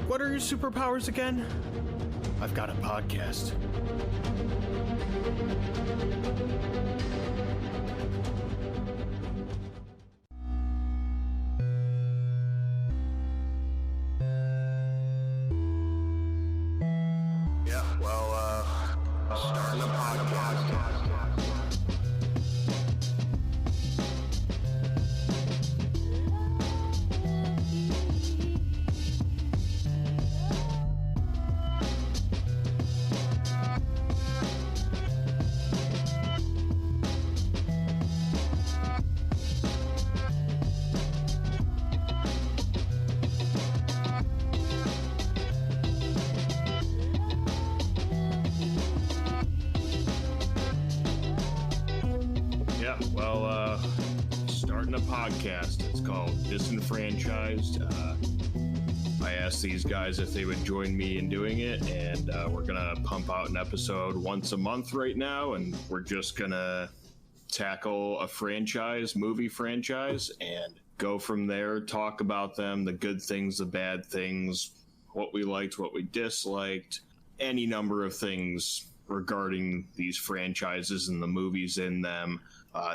What are your superpowers again? I've got a podcast. Starting a podcast. Starting a podcast. It's called Disenfranchised. I asked these guys if they would join me in doing it, and we're gonna pump out an episode once a month right now, and we're just gonna tackle a movie franchise, and go from there, talk about them, the good things, the bad things, what we liked, what we disliked, any number of things regarding these franchises and the movies in them.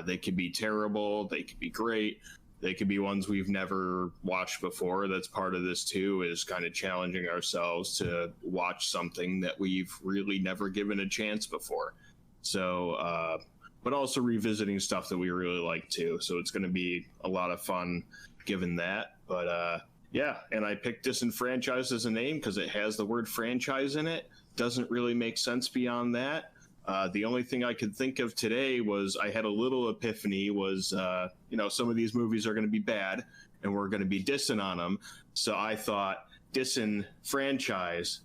They could be terrible, they could be great, they could be ones we've never watched before. That's part of this too, is kind of challenging ourselves to watch something that we've really never given a chance before. So, but also revisiting stuff that we really like too. So it's going to be a lot of fun given that. But yeah, and I picked Disenfranchised as a name because it has the word franchise in it. Doesn't really make sense beyond that. The only thing I could think of today was I had a little epiphany was, some of these movies are going to be bad and we're going to be dissing on them. So I thought disenfranchised.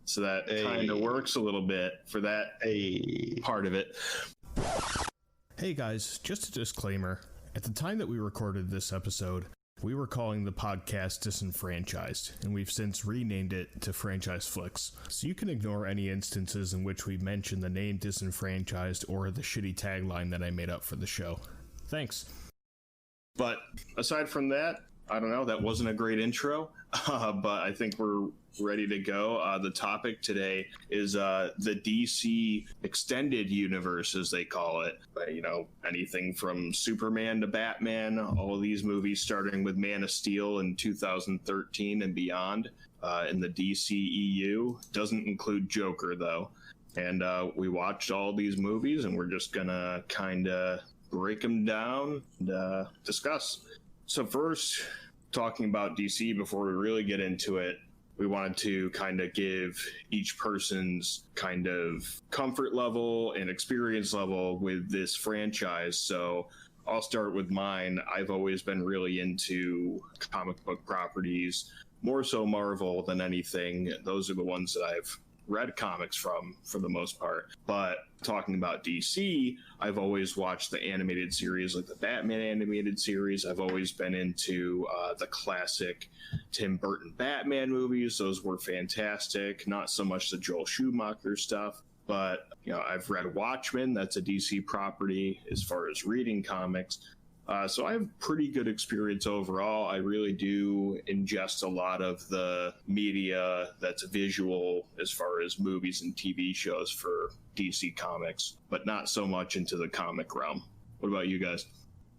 So that kind of works a little bit for that part of it. Hey guys, just a disclaimer. At the time that we recorded this episode, we were calling the podcast Disenfranchised, and we've since renamed it to Franchise Flicks. So you can ignore any instances in which we mention the name Disenfranchised or the shitty tagline that I made up for the show. Thanks. But aside from that, I don't know, that wasn't a great intro, but I think we're ready to go. The topic today is the DC extended universe, as they call it. Anything from Superman to Batman, all of these movies starting with Man of Steel in 2013 and beyond in the DCEU. Doesn't include Joker, though. And we watched all these movies, and we're just going to kind of break them down and discuss. So first, talking about DC before we really get into it, we wanted to kind of give each person's kind of comfort level and experience level with this franchise. So I'll start with mine. I've always been really into comic book properties, more so Marvel than anything. Those are the ones that I've read comics from for the most part. But talking about DC, I've always watched the animated series, like the Batman animated series. I've always been into the classic Tim Burton Batman movies. Those were fantastic. Not so much the Joel Schumacher stuff, but I've read Watchmen. That's a DC property as far as reading comics. So I have pretty good experience overall. I really do ingest a lot of the media that's visual as far as movies and TV shows for DC Comics, but not so much into the comic realm. What about you guys?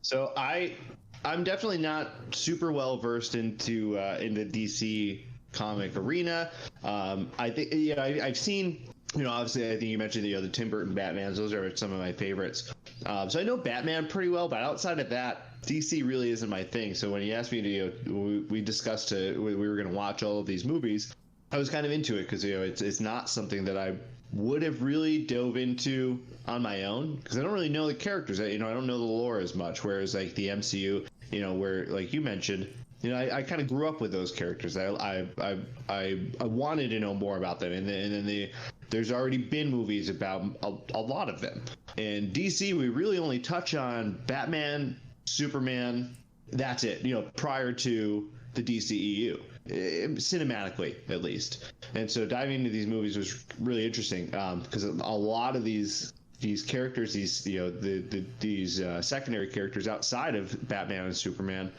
So I'm definitely not super well versed into in the DC comic arena. I think I've seen. Obviously, I think you mentioned the Tim Burton Batmans. Those are some of my favorites. So I know Batman pretty well, but outside of that, DC really isn't my thing. So when you asked me to, we discussed we were going to watch all of these movies. I was kind of into it because it's not something that I would have really dove into on my own because I don't really know the characters. I don't know the lore as much. Whereas like the MCU, where like you mentioned. I kind of grew up with those characters. I wanted to know more about them, and then there's already been movies about a lot of them. In DC, we really only touch on Batman, Superman. That's it. Prior to the DCEU, cinematically at least. And so diving into these movies was really interesting because a lot of these these characters, these secondary characters outside of Batman and Superman.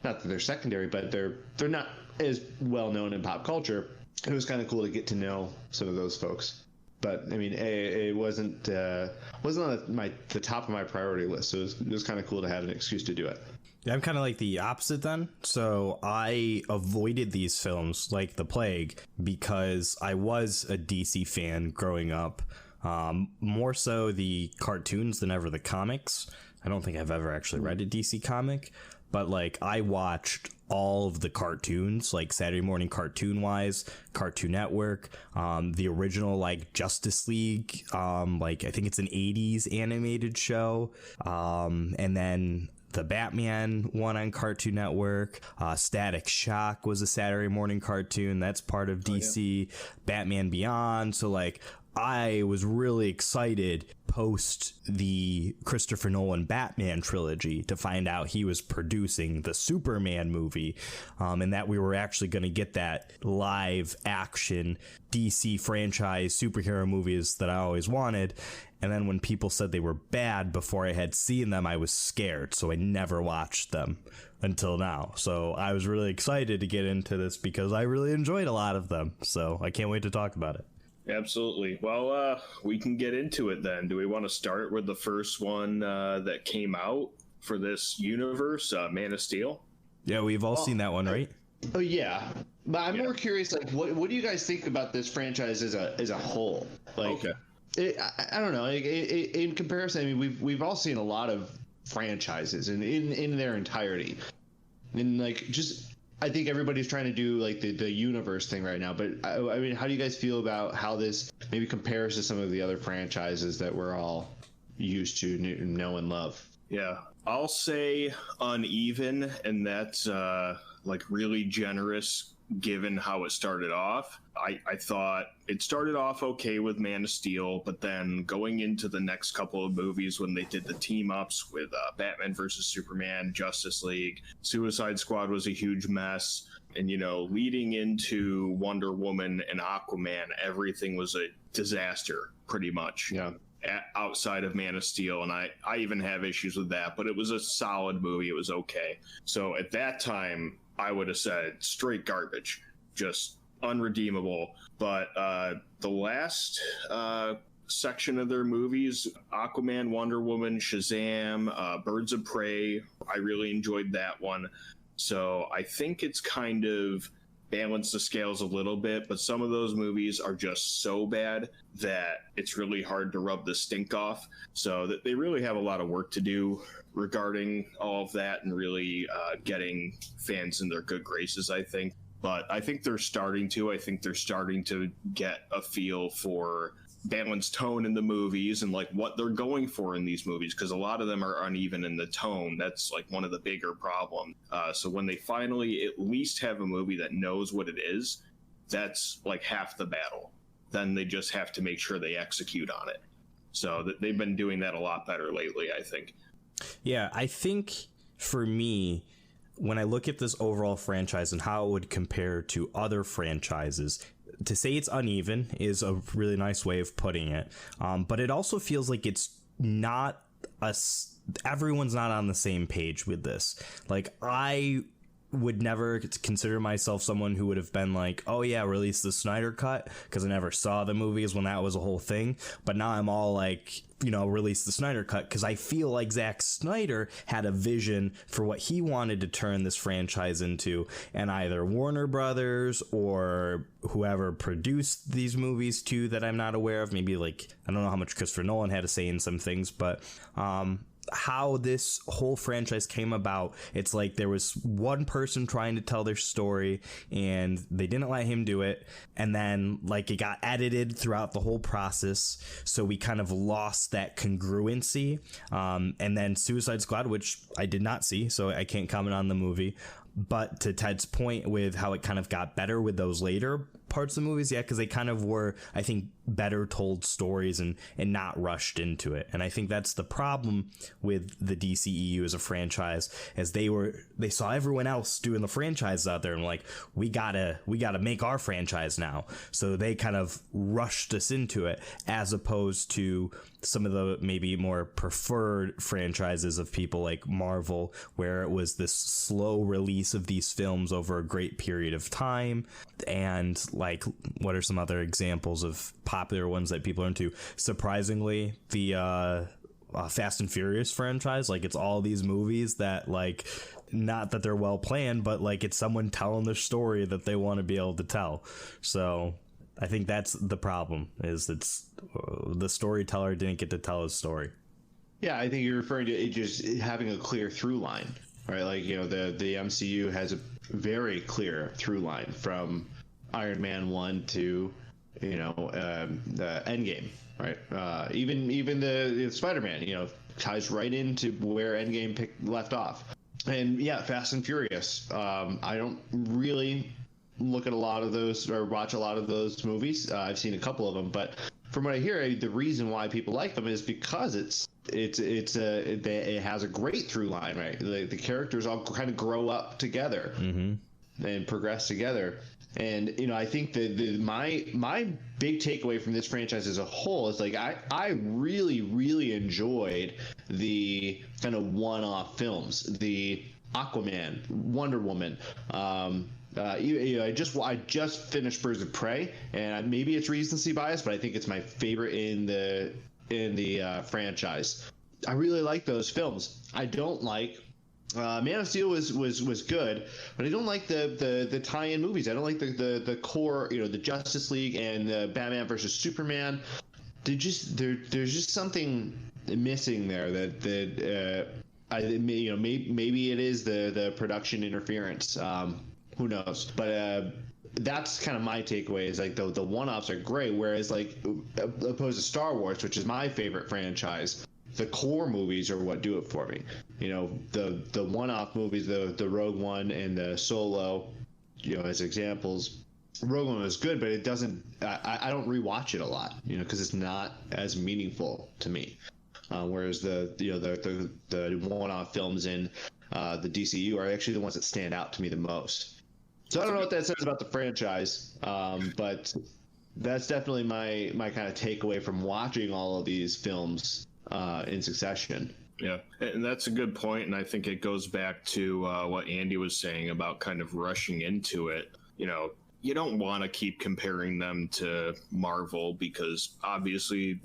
Not that they're secondary, but they're not as well known in pop culture. It was kind of cool to get to know some of those folks. But I mean, it wasn't on the top of my priority list. So it was kind of cool to have an excuse to do it. Yeah, I'm kind of like the opposite then. So I avoided these films like the plague because I was a DC fan growing up. More so the cartoons than ever the comics. I don't think I've ever actually read a DC comic, but like I watched all of the cartoons, like Saturday morning cartoon wise, Cartoon Network, the original like Justice League, like I think it's an 80s animated show, and then the Batman one on Cartoon Network. Static Shock was a Saturday morning cartoon that's part of DC. Batman Beyond. So like I was really excited post the Christopher Nolan Batman trilogy to find out he was producing the Superman movie, and that we were actually going to get that live action DC franchise superhero movies that I always wanted. And then when people said they were bad before I had seen them, I was scared, so I never watched them until now. So I was really excited to get into this because I really enjoyed a lot of them. So I can't wait to talk about it. Absolutely. Well, we can get into it then. Do we want to start with the first one that came out for this universe, Man of Steel? Yeah, we've all seen that one, right? Oh yeah, but I'm more curious. Like, what do you guys think about this franchise as a whole? Like, I don't know. Like, in comparison, I mean, we've all seen a lot of franchises in their entirety, and like just. I think everybody's trying to do like the universe thing right now, but I mean, how do you guys feel about how this maybe compares to some of the other franchises that we're all used to know and love? Yeah, I'll say uneven, and that's like really generous given how it started off. I thought it started off okay with Man of Steel, but then going into the next couple of movies when they did the team ups with Batman versus Superman, Justice League, Suicide Squad was a huge mess. And, you know, leading into Wonder Woman and Aquaman, everything was a disaster pretty much. Yeah. Outside of Man of Steel, and I even have issues with that, but it was a solid movie. It was okay. So at that time, I would have said straight garbage, just unredeemable. But the last section of their movies, Aquaman, Wonder Woman, Shazam, Birds of Prey, I really enjoyed that one. So I think it's kind of balanced the scales a little bit, but some of those movies are just so bad that it's really hard to rub the stink off. So that they really have a lot of work to do regarding all of that and really getting fans in their good graces, I think. But I think they're starting to. I think they're starting to get a feel for balanced tone in the movies and like what they're going for in these movies, because a lot of them are uneven in the tone. That's like one of the bigger problems. So when they finally at least have a movie that knows what it is, that's like half the battle. Then they just have to make sure they execute on it. So that they've been doing that a lot better lately, I think. Yeah, I think for me, when I look at this overall franchise and how it would compare to other franchises, to say it's uneven is a really nice way of putting it. But it also feels like it's not everyone's not on the same page with this. Like, I would never consider myself someone who would have been like, oh yeah, release the Snyder cut, because I never saw the movies when that was a whole thing. But now I'm all like, you know, release the Snyder cut, because I feel like Zack Snyder had a vision for what he wanted to turn this franchise into, and either Warner Brothers or whoever produced these movies too that I'm not aware of, maybe like, I don't know how much Christopher Nolan had to say in some things, but how this whole franchise came about, it's like there was one person trying to tell their story and they didn't let him do it, and then like it got edited throughout the whole process, so we kind of lost that congruency. And then Suicide Squad, which I did not see, so I can't comment on the movie, but to Ted's point with how it kind of got better with those later parts of the movies, yeah, because they kind of were, I think, better told stories and not rushed into it. And I think that's the problem with the DCEU as a franchise, as they saw everyone else doing the franchise out there and like, we gotta make our franchise now. So they kind of rushed us into it, as opposed to some of the maybe more preferred franchises of people like Marvel, where it was this slow release of these films over a great period of time. And like, what are some other examples of popular ones that people are into? Surprisingly, the Fast and Furious franchise, like, it's all these movies that, like, not that they're well planned, but like it's someone telling their story that they want to be able to tell. So I think that's the problem, is it's the storyteller didn't get to tell his story. Yeah, I think you're referring to it just having a clear through line, right? Like, you know, the MCU has a very clear through line from Iron Man 1 to, you know, the Endgame, right? Even the Spider-Man, you know, ties right into where Endgame left off. And yeah, Fast and Furious. I don't really look at a lot of those or watch a lot of those movies. I've seen a couple of them, but from what I hear, the reason why people like them is because it has a great through line, right? The characters all kind of grow up together and progress together. And, you know, I think that my big takeaway from this franchise as a whole is, like, I really, really enjoyed the kind of one-off films, the Aquaman, Wonder Woman. I just finished Birds of Prey, and maybe it's recency bias, but I think it's my favorite in the franchise. I really like those films. I don't like Man of Steel was good, but I don't like the tie-in movies. I don't like the core, you know, the Justice League and the Batman versus Superman. There's just something missing there that maybe it is the production interference. Who knows? But that's kind of my takeaway, is like the one-offs are great, whereas like opposed to Star Wars, which is my favorite franchise, the core movies are what do it for me. You know, the one-off movies, the Rogue One and the Solo, you know, as examples. Rogue One was good, but it doesn't. I don't rewatch it a lot, you know, because it's not as meaningful to me. Whereas the one-off films in the DCEU are actually the ones that stand out to me the most. So I don't know what that says about the franchise, but that's definitely my kind of takeaway from watching all of these films in succession. Yeah, and that's a good point, and I think it goes back to what Andy was saying about kind of rushing into it. You know, you don't want to keep comparing them to Marvel, because obviously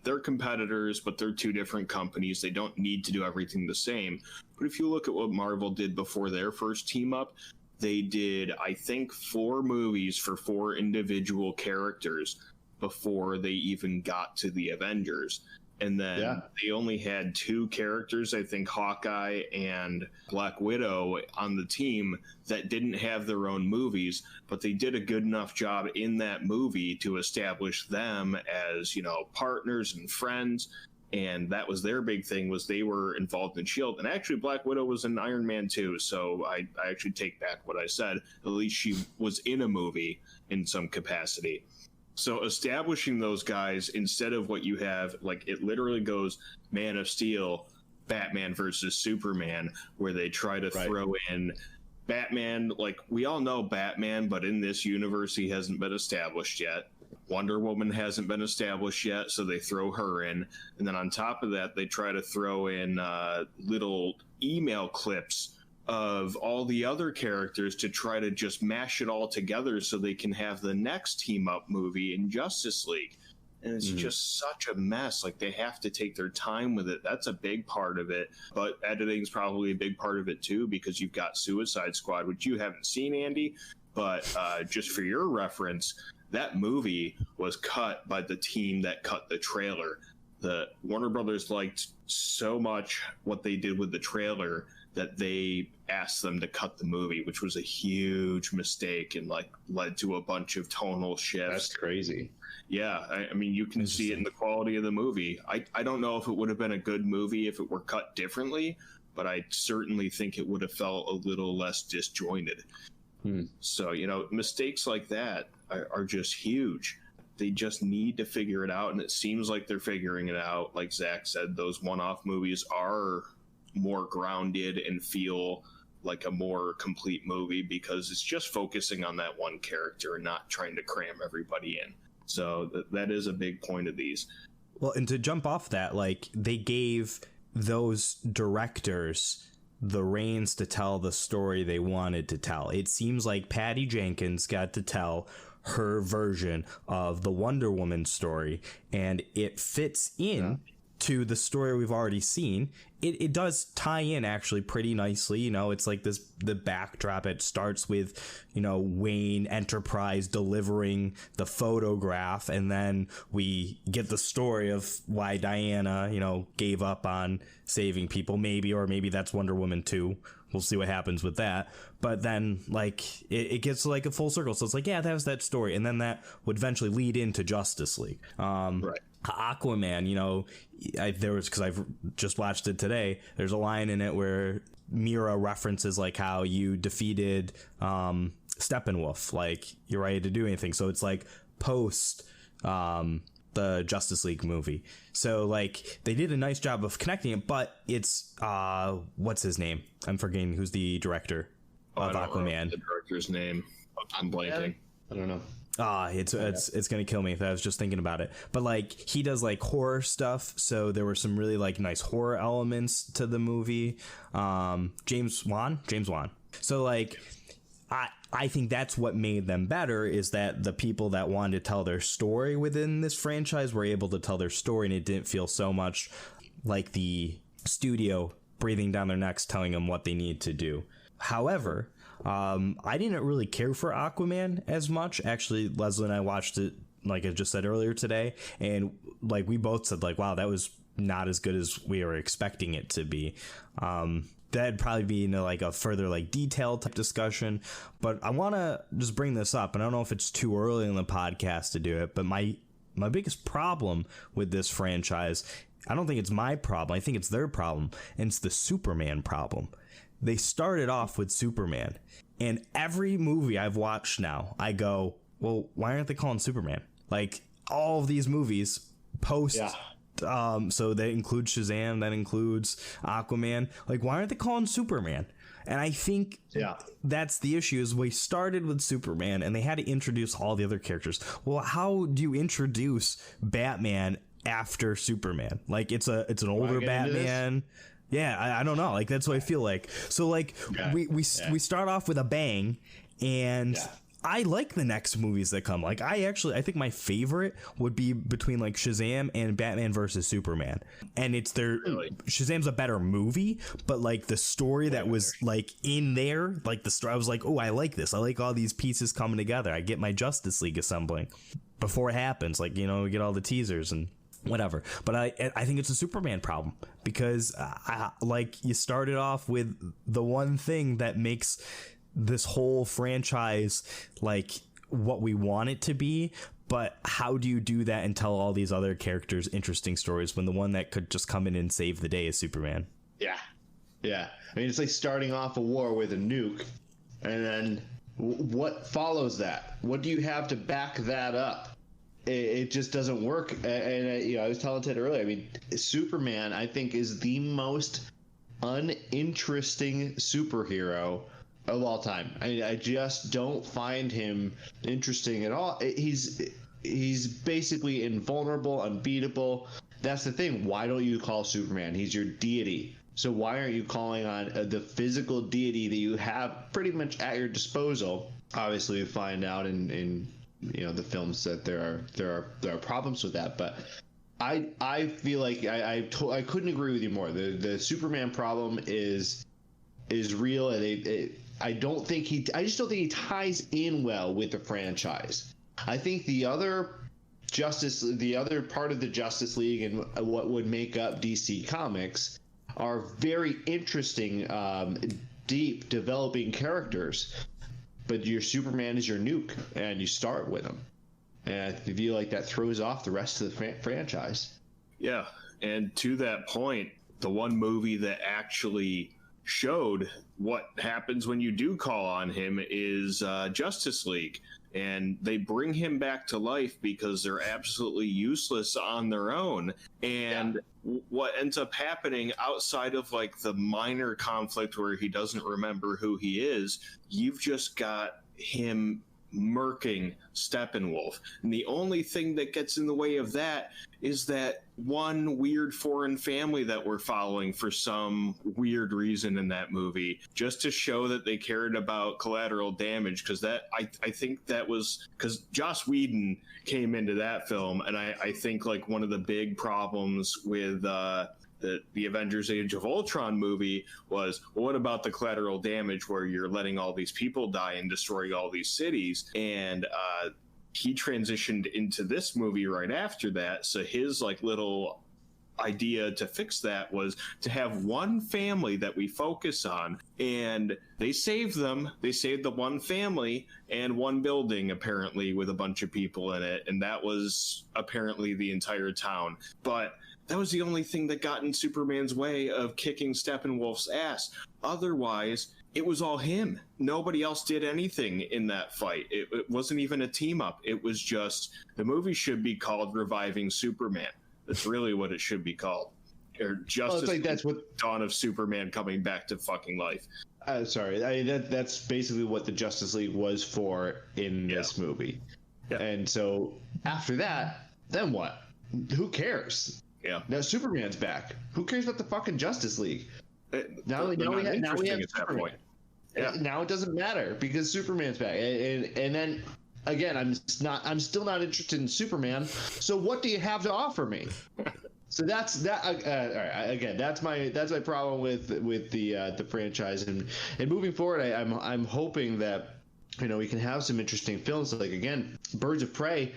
they're competitors, but they're two different companies. They don't need to do everything the same. But if you look at what Marvel did before their first team up, they did, I think, 4 movies for 4 individual characters before they even got to the Avengers. And then they only had 2 characters, I think Hawkeye and Black Widow, on the team that didn't have their own movies, but they did a good enough job in that movie to establish them as, you know, partners and friends. And that was their big thing, was they were involved in S.H.I.E.L.D. And actually, Black Widow was in Iron Man 2, so I actually take back what I said. At least she was in a movie in some capacity. So establishing those guys instead of what you have, like, it literally goes Man of Steel, Batman versus Superman, where they try to throw in Batman. Like, we all know Batman, but in this universe, he hasn't been established yet. Wonder Woman hasn't been established yet, so they throw her in. And then on top of that, they try to throw in little email clips of all the other characters to try to just mash it all together so they can have the next team up movie in Justice League. And it's just such a mess. Like, they have to take their time with it. That's a big part of it. But editing is probably a big part of it too, because you've got Suicide Squad, which you haven't seen, Andy. But just for your reference, that movie was cut by the team that cut the trailer. The Warner Brothers liked so much what they did with the trailer that they asked them to cut the movie, which was a huge mistake and like led to a bunch of tonal shifts. That's crazy. Yeah, I mean, you can see it in the quality of the movie. I don't know if it would have been a good movie if it were cut differently, but I certainly think it would have felt a little less disjointed. So, you know, mistakes like that are just huge. They just need to figure it out, and it seems like they're figuring it out. Like Zach said, those one-off movies are more grounded and feel like a more complete movie because it's just focusing on that one character and not trying to cram everybody in. So that is a big point of these. Well, and to jump off that, like, they gave those directors the reins to tell the story they wanted to tell. It seems like Patty Jenkins got to tell her version of the Wonder Woman story, and it fits in to the story we've already seen. It does tie in actually pretty nicely. You know, it's like the backdrop. It starts with, you know, Wayne Enterprise delivering the photograph, and then we get the story of why Diana, you know, gave up on saving people, maybe, or maybe that's Wonder Woman 2. We'll see what happens with that. But then, like, it gets like a full circle. So it's like, yeah, that was that story. And then that would eventually lead into Justice League. Right. Aquaman, you know, because I've just watched it today. There's a line in it where Mira references like how you defeated Steppenwolf, like you're ready to do anything. So it's like post the Justice League movie. So like they did a nice job of connecting it, but it's what's his name? I'm forgetting who's the director of Aquaman. The director's name. I'm blanking. I don't know. It's gonna kill me if I was just thinking about it. But like he does like horror stuff, so there were some really like nice horror elements to the movie. James Wan. So like I think that's what made them better, is that the people that wanted to tell their story within this franchise were able to tell their story, and it didn't feel so much like the studio breathing down their necks telling them what they need to do. However, I didn't really care for Aquaman as much. Actually, Leslie and I watched it, like I just said earlier today, and like we both said, like, wow, that was not as good as we were expecting it to be. That'd probably be, you know, like a further like detailed type discussion, but I want to just bring this up, and I don't know if it's too early in the podcast to do it, but my biggest problem with this franchise, I don't think it's my problem, I think it's their problem, and it's the Superman problem. They started off with Superman, and every movie I've watched now, I go, well, why aren't they calling Superman? Like all of these movies post so that includes Shazam, that includes Aquaman, like why aren't they calling Superman? And I think that's the issue, is we started with Superman and they had to introduce all the other characters. Well, how do you introduce Batman after Superman? Like it's an older Batman. Yeah, I don't know. Like that's what I feel like. So like we start off with a bang, and I like the next movies that come. Like I think my favorite would be between like Shazam and Batman versus Superman. And it's Shazam's a better movie, but like the story that was like in there, like the story, I was like, oh, I like this. I like all these pieces coming together. I get my Justice League assembling before it happens. Like, you know, we get all the teasers and whatever. But I think it's a Superman problem, because like you started off with the one thing that makes this whole franchise like what we want it to be, but how do you do that and tell all these other characters interesting stories when the one that could just come in and save the day is Superman? Yeah. I mean, it's like starting off a war with a nuke, and then what follows that? What do you have to back that up? It just doesn't work. And you know, I was telling Ted earlier, I mean, Superman, I think, is the most uninteresting superhero of all time. I just don't find him interesting at all. He's basically invulnerable, unbeatable. That's the thing. Why don't you call Superman? He's your deity. So why aren't you calling on the physical deity that you have pretty much at your disposal? Obviously, we find out in you know the films that there are problems with that, but I feel like I couldn't agree with you more. The Superman problem is real, and I just don't think he ties in well with the franchise. I think the other part of the Justice League and what would make up DC Comics are very interesting, deep, developing characters. But your Superman is your nuke, and you start with him. And I feel like that throws off the rest of the franchise. Yeah, and to that point, the one movie that actually showed what happens when you do call on him is Justice League. And they bring him back to life because they're absolutely useless on their own. And what ends up happening outside of like the minor conflict where he doesn't remember who he is, you've just got him murking Steppenwolf. And the only thing that gets in the way of that is that one weird foreign family that we're following for some weird reason in that movie, just to show that they cared about collateral damage. Because that, I think that was because Joss Whedon came into that film, and I think like one of the big problems with the Avengers Age of Ultron movie was, well, what about the collateral damage where you're letting all these people die and destroying all these cities? And he transitioned into this movie right after that. So his like little idea to fix that was to have one family that we focus on, and they saved them. They saved the one family and one building, apparently, with a bunch of people in it. And that was apparently the entire town. But that was the only thing that got in Superman's way of kicking Steppenwolf's ass. Otherwise, it was all him. Nobody else did anything in that fight. It wasn't even a team up. It was just, the movie should be called Reviving Superman. That's really what it should be called. Or Justice League, that's what Dawn of Superman coming back to fucking life. Sorry, that's basically what the Justice League was for in this movie. Yeah. And so after that, then what? Who cares? Yeah. Now Superman's back. Who cares about the fucking Justice League? Now we have Superman. Yeah. Now it doesn't matter because Superman's back, and then again, I'm still not interested in Superman. So what do you have to offer me? So that's that. All right, again, that's my problem with the franchise, and moving forward, I'm hoping that we can have some interesting films. Like again, Birds of Prey,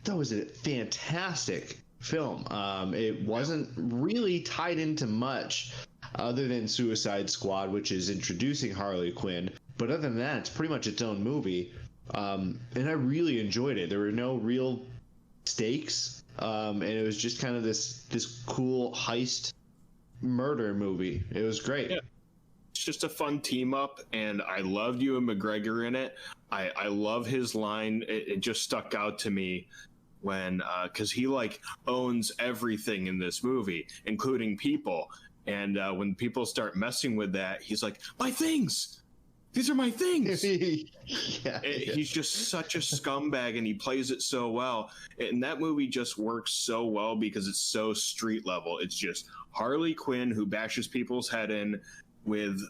that was a fantastic film. It wasn't really tied into much other than Suicide Squad, which is introducing Harley Quinn. But other than that, it's pretty much its own movie. And I really enjoyed it. There were no real stakes. And it was just kind of this cool heist murder movie. It was great. Yeah. It's just a fun team up, and I loved Ewan McGregor in it. I love his line. It just stuck out to me when because he like owns everything in this movie, including people. And when people start messing with that, he's like, my things, these are my things. He's just such a scumbag, and he plays it so well. And that movie just works so well because it's so street level. It's just Harley Quinn who bashes people's head in with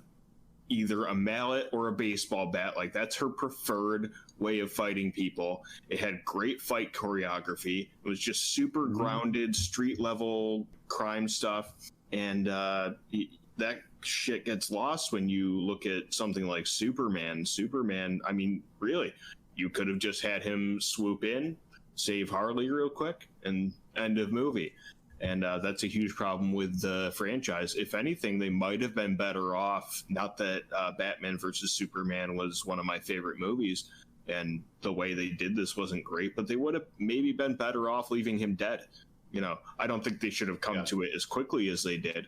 either a mallet or a baseball bat. Like, that's her preferred way of fighting people. It had great fight choreography. It was just super grounded, street level crime stuff. And that shit gets lost when you look at something like Superman. Superman, I mean, really, you could have just had him swoop in, save Harley real quick, and end of movie. And that's a huge problem with the franchise. If anything, they might have been better off. Not that Batman versus Superman was one of my favorite movies, and the way they did this wasn't great, but they would have maybe been better off leaving him dead. I don't think they should have come to it as quickly as they did,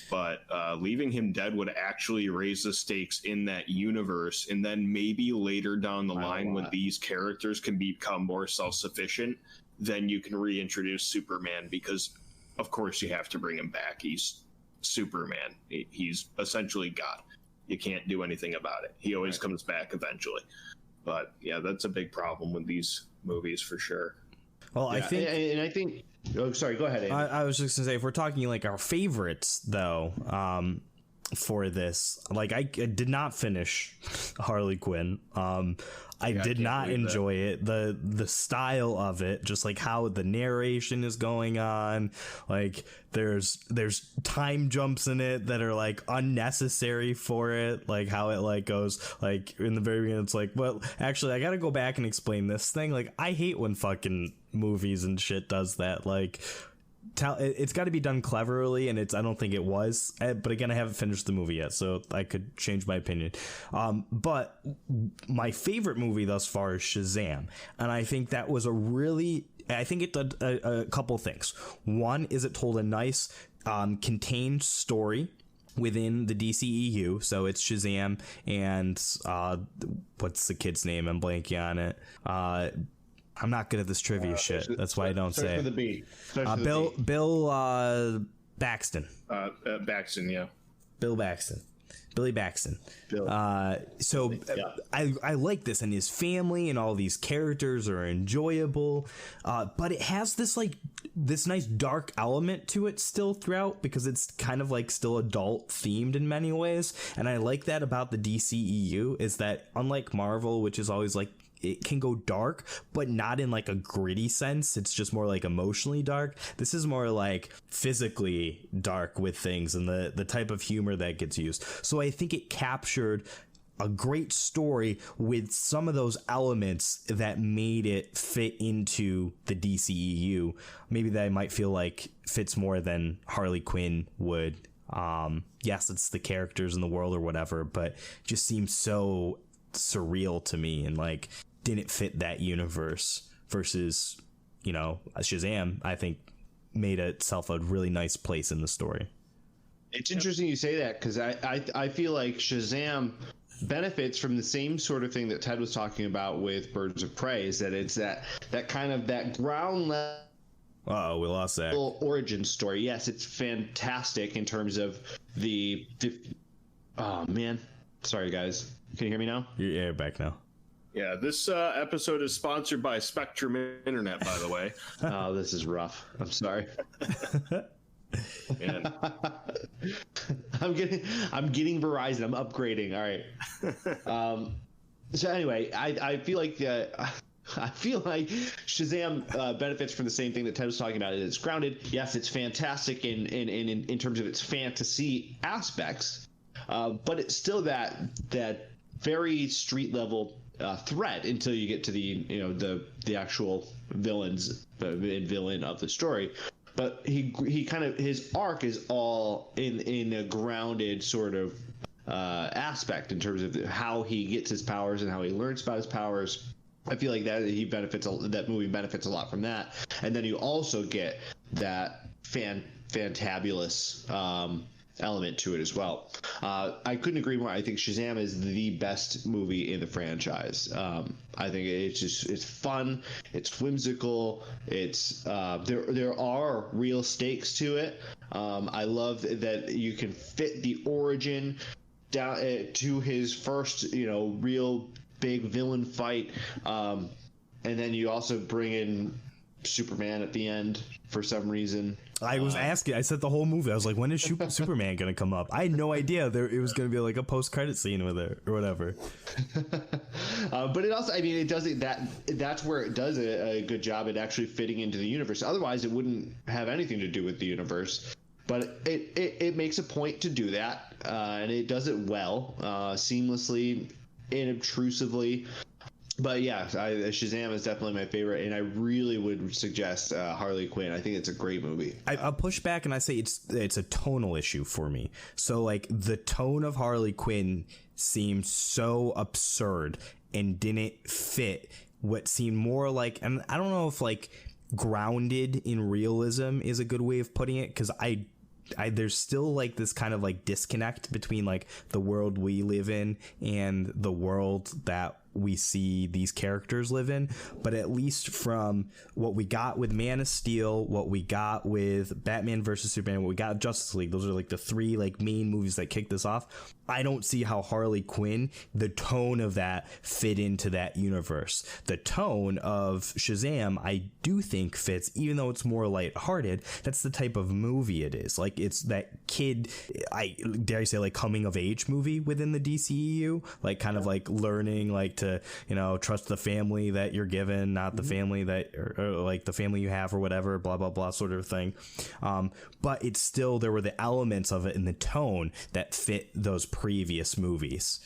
but leaving him dead would actually raise the stakes in that universe. And then maybe later down the line, when these characters can become more self-sufficient, then you can reintroduce Superman, because of course you have to bring him back. He's Superman. He's essentially God. You can't do anything about it. He always comes back eventually. But yeah, that's a big problem with these movies for sure. Well, I think. Oh, sorry. Go ahead, Andy. I was just gonna say, if we're talking like our favorites, though, for this, like I did not finish Harley Quinn. I did not enjoy it. The style of it, just like how the narration is going on, like there's time jumps in it that are like unnecessary for it, like how it like goes like in the very beginning. It's like, well, actually, I gotta go back and explain this thing. Like, I hate when fucking movies and shit does that. Like, it's got to be done cleverly, and I don't think it was. But again, I haven't finished the movie yet, so I could change my opinion. But my favorite movie thus far is Shazam, and I think that was I think it did a couple things. One is it told a nice contained story within the DCEU. So it's Shazam and what's the kid's name? I'm blanking on it. I'm not good at this trivia shit. That's why I don't say it. B. Bill Baxton. Baxton, yeah. Bill Baxton. Billy Baxton. Billy. So Yeah. I like this, and his family and all these characters are enjoyable, but it has this nice dark element to it still throughout, because it's kind of like still adult themed in many ways. And I like that about the DCEU, is that unlike Marvel, which is always like, it can go dark, but not in like a gritty sense. It's just more like emotionally dark. This is more like physically dark with things, and the type of humor that gets used. So I think it captured a great story with some of those elements that made it fit into the DCEU. Maybe that I might feel like fits more than Harley Quinn would. Yes, it's the characters in the world or whatever, but it just seems so surreal to me, and like didn't fit that universe. Versus, you know, Shazam, I think made itself a really nice place in the story. It's interesting you say that, because I feel like Shazam benefits from the same sort of thing that Ted was talking about with Birds of Prey, is that it's that kind of that ground level. Uh-oh, we lost that Origin story. Yes, it's fantastic in terms of the oh man, sorry guys, can you hear me now? You're back now. Yeah, this episode is sponsored by Spectrum Internet, by the way. Oh, this is rough. I'm sorry. And I'm getting Verizon. I'm upgrading. All right. So anyway, I feel like Shazam benefits from the same thing that Ted was talking about. It's grounded. Yes, it's fantastic in terms of its fantasy aspects, but it's still that very street level threat until you get to the actual villain of the story. But he kind of, his arc is all in a grounded sort of aspect in terms of how he gets his powers and how he learns about his powers. I feel like that that movie benefits a lot from that. And then you also get that fantabulous element to it as well. I couldn't agree more. I think Shazam is the best movie in the franchise. I think it's fun, it's whimsical, it's there are real stakes to it. I love that you can fit the origin down to his first real big villain fight, and then you also bring in Superman at the end for some reason. I was asking. I said the whole movie. I was like, when is Superman going to come up? I had no idea it was going to be like a post-credit scene with it or whatever. But it also, I mean, it does it. That's where it does a good job at actually fitting into the universe. Otherwise, it wouldn't have anything to do with the universe. But it makes a point to do that, and it does it well, seamlessly, inobtrusively. But yeah, Shazam is definitely my favorite, and I really would suggest Harley Quinn. I think it's a great movie. I'll push back and I say it's a tonal issue for me. So like the tone of Harley Quinn seemed so absurd and didn't fit what seemed more like, and I don't know if like grounded in realism is a good way of putting it, because I there's still like this kind of like disconnect between like the world we live in and the world that we see these characters live in. But at least from what we got with Man of Steel, what we got with Batman versus Superman, what we got with Justice League, those are like the three like main movies that kicked this off. I don't see how Harley Quinn, the tone of that fit into that universe. The tone of Shazam, I do think fits, even though it's more lighthearted. That's the type of movie it is. Like it's that kid, I dare I say, like coming of age movie within the DCEU, like kind of like learning like to, trust the family that you're given, not the family that, or like the family you have or whatever, blah, blah, blah sort of thing. But it's still, there were the elements of it in the tone that fit those previous movies.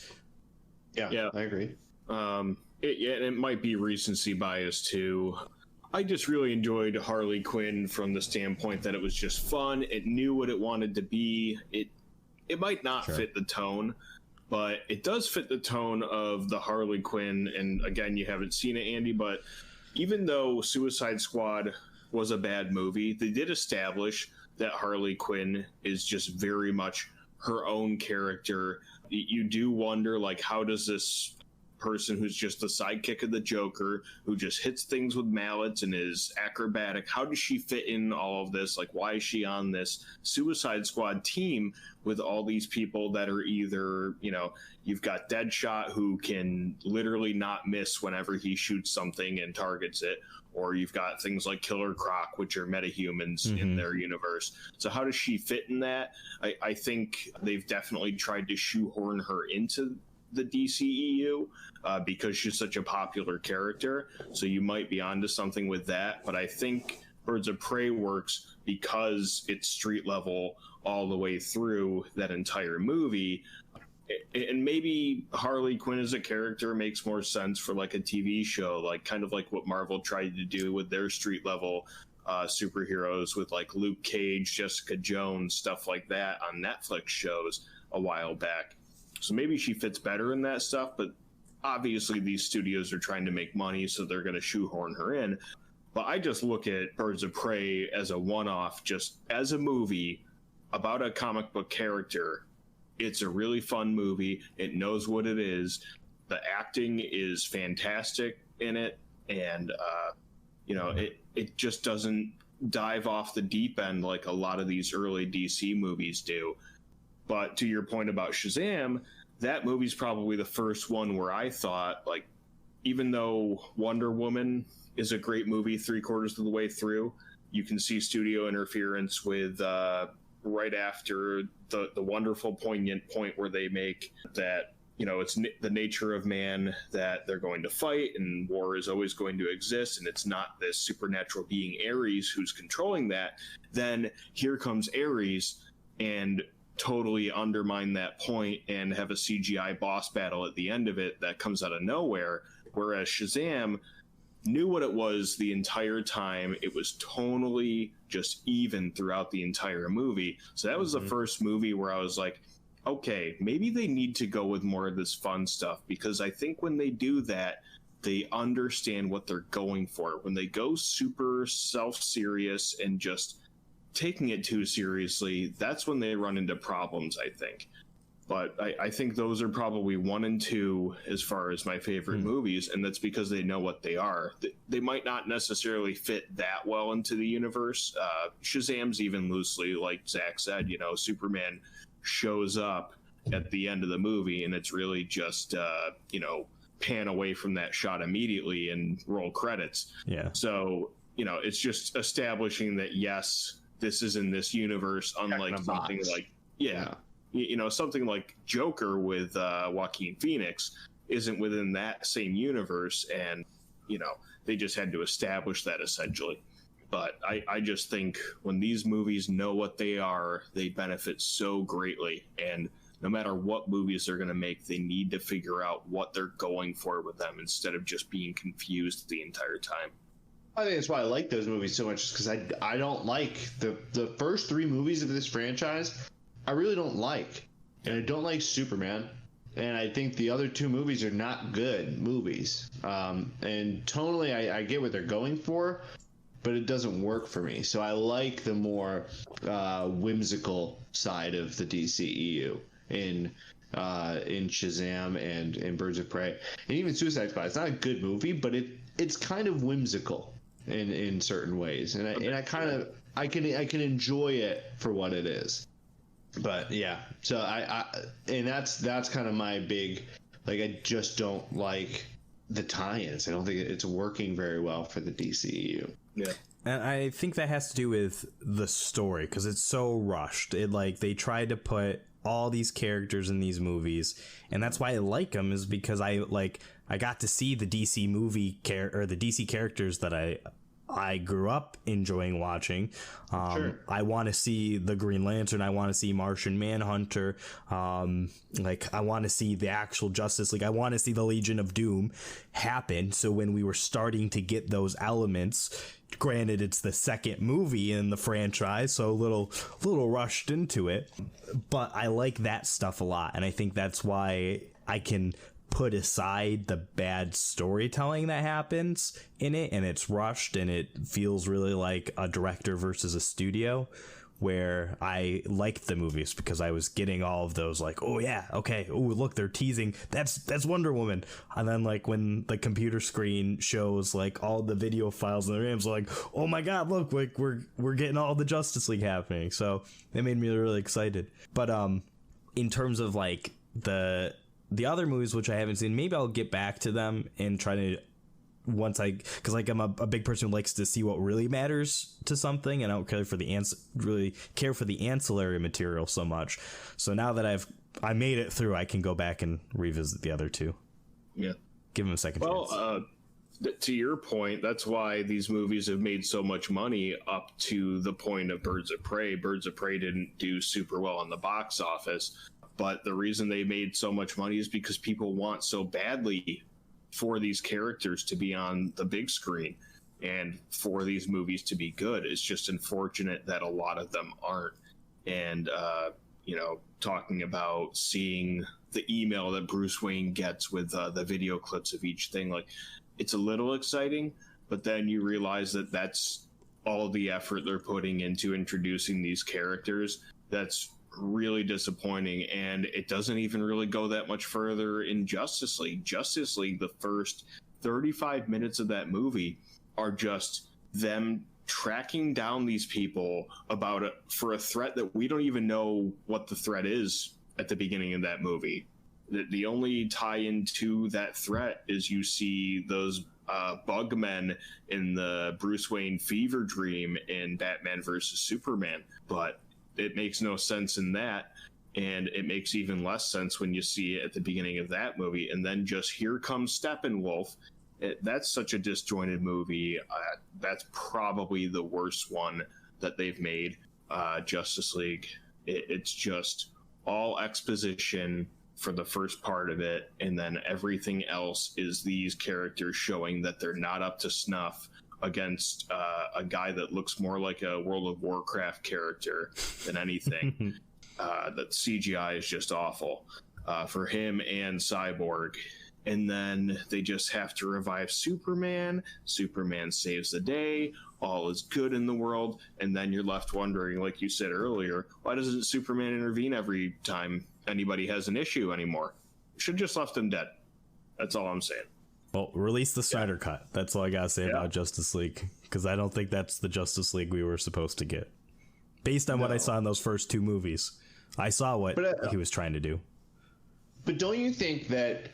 Yeah, I agree. It might be recency bias too. I just really enjoyed Harley Quinn from the standpoint that it was just fun. It knew what it wanted to be. It might not fit the tone, but it does fit the tone of the Harley Quinn. And again, you haven't seen it, Andy, but even though Suicide Squad was a bad movie, they did establish that Harley Quinn is just very much her own character. You do wonder, like, how does this person who's just the sidekick of the Joker, who just hits things with mallets and is acrobatic. How does she fit in all of this? Like, why is she on this Suicide Squad team with all these people that are either, you know, you've got Deadshot, who can literally not miss whenever he shoots something and targets it, or you've got things like Killer Croc, which are metahumans in their universe. So how does she fit in that? I think they've definitely tried to shoehorn her into the DCEU because she's such a popular character. So you might be onto something with that. But I think Birds of Prey works because it's street level all the way through that entire movie. And maybe Harley Quinn as a character makes more sense for like a TV show, like kind of like what Marvel tried to do with their street level superheroes with like Luke Cage, Jessica Jones, stuff like that on Netflix shows a while back. So maybe she fits better in that stuff, but obviously these studios are trying to make money, so they're going to shoehorn her in. But I just look at Birds of Prey as a one-off, just as a movie about a comic book character. It's a really fun movie. It knows what it is. The acting is fantastic in it. And, you know, it just doesn't dive off the deep end like a lot of these early DC movies do. But to your point about Shazam, that movie's probably the first one where I thought, like, even though Wonder Woman is a great movie 3/4 of the way through, you can see studio interference with right after the wonderful poignant point where they make that, you know, it's the nature of man that they're going to fight and war is always going to exist, and it's not this supernatural being Ares who's controlling that. Then here comes Ares and totally undermine that point and have a CGI boss battle at the end of it that comes out of nowhere, whereas Shazam knew what it was the entire time. It was tonally just even throughout the entire movie. So that was the first movie where I was like, okay, maybe they need to go with more of this fun stuff, because I think when they do that, they understand what they're going for. When they go super self-serious and just taking it too seriously, that's when they run into problems, I think. But I think those are probably 1 and 2 as far as my favorite movies, and that's because they know what they are. They might not necessarily fit that well into the universe. Shazam's even loosely, like Zach said, you know, Superman shows up at the end of the movie, and it's really just, you know, pan away from that shot immediately and roll credits. Yeah. So, you know, it's just establishing that, yes, this is in this universe, unlike something like, you know, something like Joker with Joaquin Phoenix isn't within that same universe, and, you know, they just had to establish that essentially. But I just think when these movies know what they are, they benefit so greatly, and no matter what movies they're going to make, they need to figure out what they're going for with them instead of just being confused the entire time. I think that's why I like those movies so much, because I don't like the first 3 movies of this franchise. I really don't like, and I don't like Superman, and I think the other 2 movies are not good movies. And tonally, I get what they're going for, but it doesn't work for me. So I like the more whimsical side of the DCEU in Shazam and in Birds of Prey, and even Suicide Squad. It's not a good movie, but it's kind of whimsical in certain ways, and I can enjoy it for what it is. But yeah, so and that's kind of my big, like, I just don't like the tie-ins. I don't think it's working very well for the DCEU. Yeah. And I think that has to do with the story, because it's so rushed. It, like, they tried to put all these characters in these movies, and that's why I like them, is because I got to see the DC movie or the DC characters that I grew up enjoying watching. Sure. I want to see the Green Lantern. I want to see Martian Manhunter. Like, I want to see the actual Justice League. I want to see the Legion of Doom happen. So when we were starting to get those elements, granted it's the second movie in the franchise, so a little rushed into it, but I like that stuff a lot, and I think that's why I can put aside the bad storytelling that happens in it, and it's rushed and it feels really like a director versus a studio, where I liked the movies because I was getting all of those like, oh yeah, okay, oh look, they're teasing that's Wonder Woman, and then like when the computer screen shows like all the video files in the RAMs, like, oh my god, look, like we're getting all the Justice League happening. So it made me really excited. But in terms of like the other movies which I haven't seen, maybe I'll get back to them and try to because like I'm a big person who likes to see what really matters to something, and I don't care for really care for the ancillary material so much. So now that I made it through, I can go back and revisit the other two. Yeah, give them a second chance. To your point, that's why these movies have made so much money up to the point of Birds of Prey. Birds of Prey didn't do super well in the box office, but the reason they made so much money is because people want so badly for these characters to be on the big screen and for these movies to be good. It's just unfortunate that a lot of them aren't. And, talking about seeing the email that Bruce Wayne gets with the video clips of each thing, like, it's a little exciting, but then you realize that that's all the effort they're putting into introducing these characters. That's really disappointing, and it doesn't even really go that much further in Justice League. Justice League, the first 35 minutes of that movie are just them tracking down these people for a threat that we don't even know what the threat is at the beginning of that movie. The only tie-in to that threat is you see those bug men in the Bruce Wayne fever dream in Batman versus Superman, but it makes no sense in that, and it makes even less sense when you see it at the beginning of that movie. And then just here comes Steppenwolf. That's such a disjointed movie. That's probably the worst one that they've made. Justice League. It's just all exposition for the first part of it, and then everything else is these characters showing that they're not up to snuff against a guy that looks more like a World of Warcraft character than anything. That CGI is just awful for him and Cyborg. And then they just have to revive Superman. Superman saves the day. All is good in the world. And then you're left wondering, like you said earlier, why doesn't Superman intervene every time anybody has an issue anymore? Should just left him dead. That's all I'm saying. Well, release the Snyder Cut. That's all I gotta say about Justice League, because I don't think that's the Justice League we were supposed to get. Based on what I saw in those first two movies, I saw what he was trying to do. But don't you think that,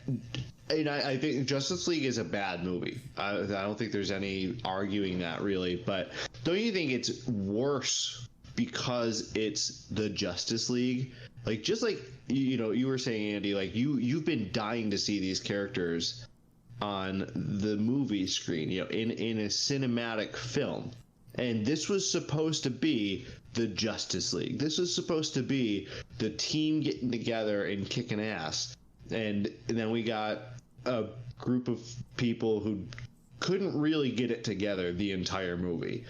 and I think Justice League is a bad movie. I don't think there's any arguing that, really. But don't you think it's worse because it's the Justice League? Like, just like, you were saying, Andy, like you've been dying to see these characters on the movie screen, in a cinematic film. And this was supposed to be the Justice League. This was supposed to be the team getting together and kicking ass. And then we got a group of people who couldn't really get it together the entire movie.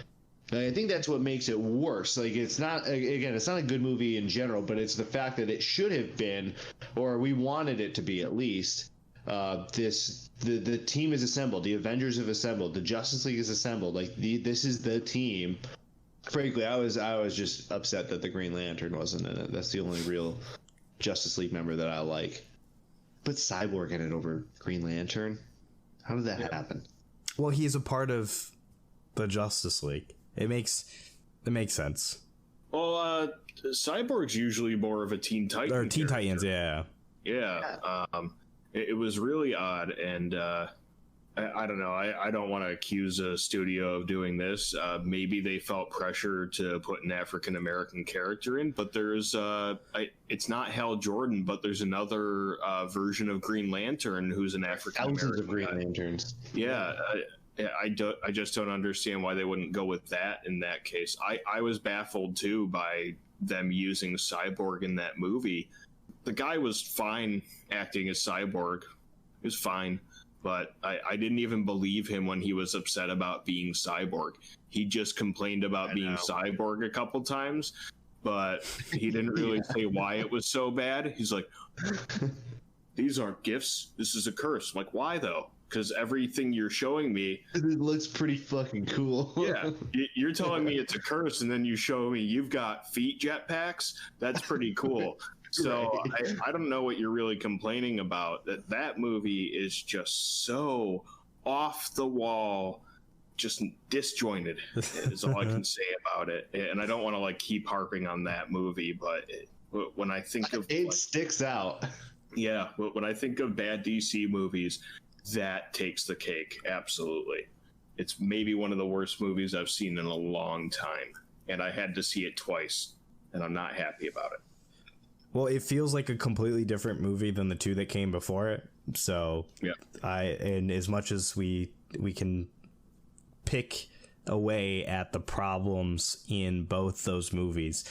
And I think that's what makes it worse. Like, it's not a good movie in general, but it's the fact that it should have been, or we wanted it to be at least, the team is assembled, the Avengers have assembled, the Justice League is assembled. Like, this is the team. Frankly, I was just upset that the Green Lantern wasn't in it. That's the only real Justice League member that I like. Put Cyborg in it over Green Lantern? How did that happen? Well, he's a part of the Justice League. It makes sense. Well, Cyborg's usually more of a Teen Titan. Or Teen Titans, yeah. Yeah. It was really odd, and I don't know. I don't want to accuse a studio of doing this. Maybe they felt pressure to put an African-American character in, but there's it's not Hal Jordan, but there's another version of Green Lantern who's an African-American. Thousands of Green Lanterns. Yeah. I just don't understand why they wouldn't go with that in that case. I was baffled too by them using Cyborg in that movie. The guy was fine acting as Cyborg. He was fine, but I didn't even believe him when he was upset about being Cyborg. He just complained about being Cyborg a couple times, but he didn't really say why it was so bad. He's like, these aren't gifts. This is a curse. I'm like, why though? because everything you're showing me, it looks pretty fucking cool. yeah, you're telling me it's a curse, and then you show me you've got feet jetpacks. That's pretty cool. So right. I don't know what you're really complaining about. That movie is just so off the wall, just disjointed is all I can say about it. And I don't want to like keep harping on that movie, but when I think of it sticks out. Yeah, when I think of bad DC movies, that takes the cake. Absolutely. It's maybe one of the worst movies I've seen in a long time, and I had to see it twice, and I'm not happy about it. Well, it feels like a completely different movie than the two that came before it. So, yeah. And as much as we can pick away at the problems in both those movies,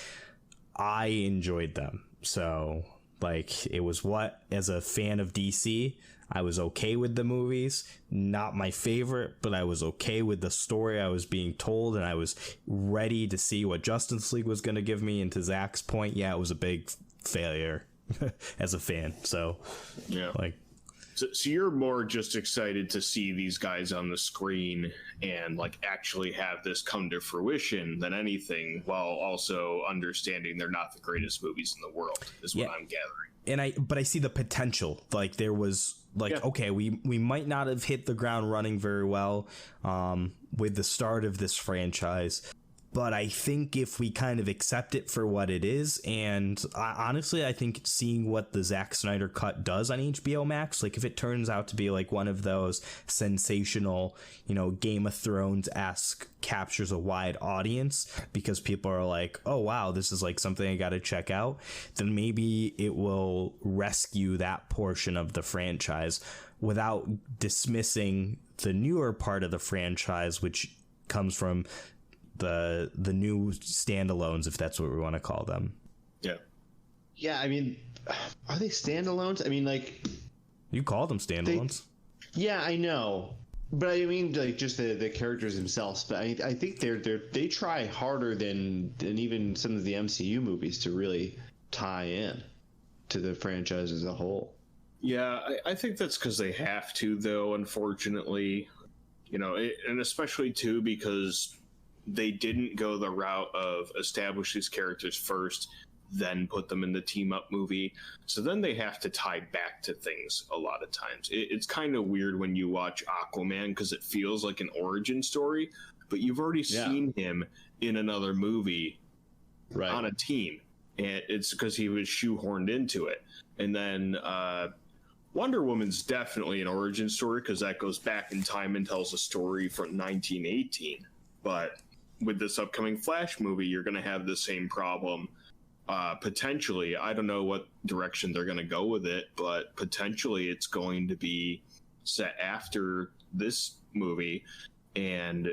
I enjoyed them. So, like, it was as a fan of DC, I was okay with the movies. Not my favorite, but I was okay with the story I was being told, and I was ready to see what Justice League was going to give me. And to Zach's point, yeah, it was a big failure as a fan. So, yeah, like, so you're more just excited to see these guys on the screen and like actually have this come to fruition than anything, while also understanding they're not the greatest movies in the world, is what I'm gathering. But I see the potential. Like, there was like, okay, we might not have hit the ground running very well with the start of this franchise, but I think if we kind of accept it for what it is, and honestly, I think seeing what the Zack Snyder cut does on HBO Max, like if it turns out to be like one of those sensational, Game of Thrones-esque captures a wide audience because people are like, oh wow, this is like something I got to check out, then maybe it will rescue that portion of the franchise without dismissing the newer part of the franchise, which comes from the new standalones, if that's what we want to call them. Yeah, I mean, are they standalones? I mean, like, you call them standalones. Yeah, I know, but I mean, like, just the characters themselves. But I think they try harder than even some of the MCU movies to really tie in to the franchise as a whole. Yeah, I think that's because they have to, though, unfortunately. And especially too because they didn't go the route of establish these characters first, then put them in the team up movie. So then they have to tie back to things a lot of times. It's kind of weird when you watch Aquaman because it feels like an origin story, but you've already seen him in another movie on a team. And it's because he was shoehorned into it. And then Wonder Woman's definitely an origin story because that goes back in time and tells a story from 1918. But with this upcoming Flash movie, you're going to have the same problem. Potentially, I don't know what direction they're going to go with it, but potentially it's going to be set after this movie, and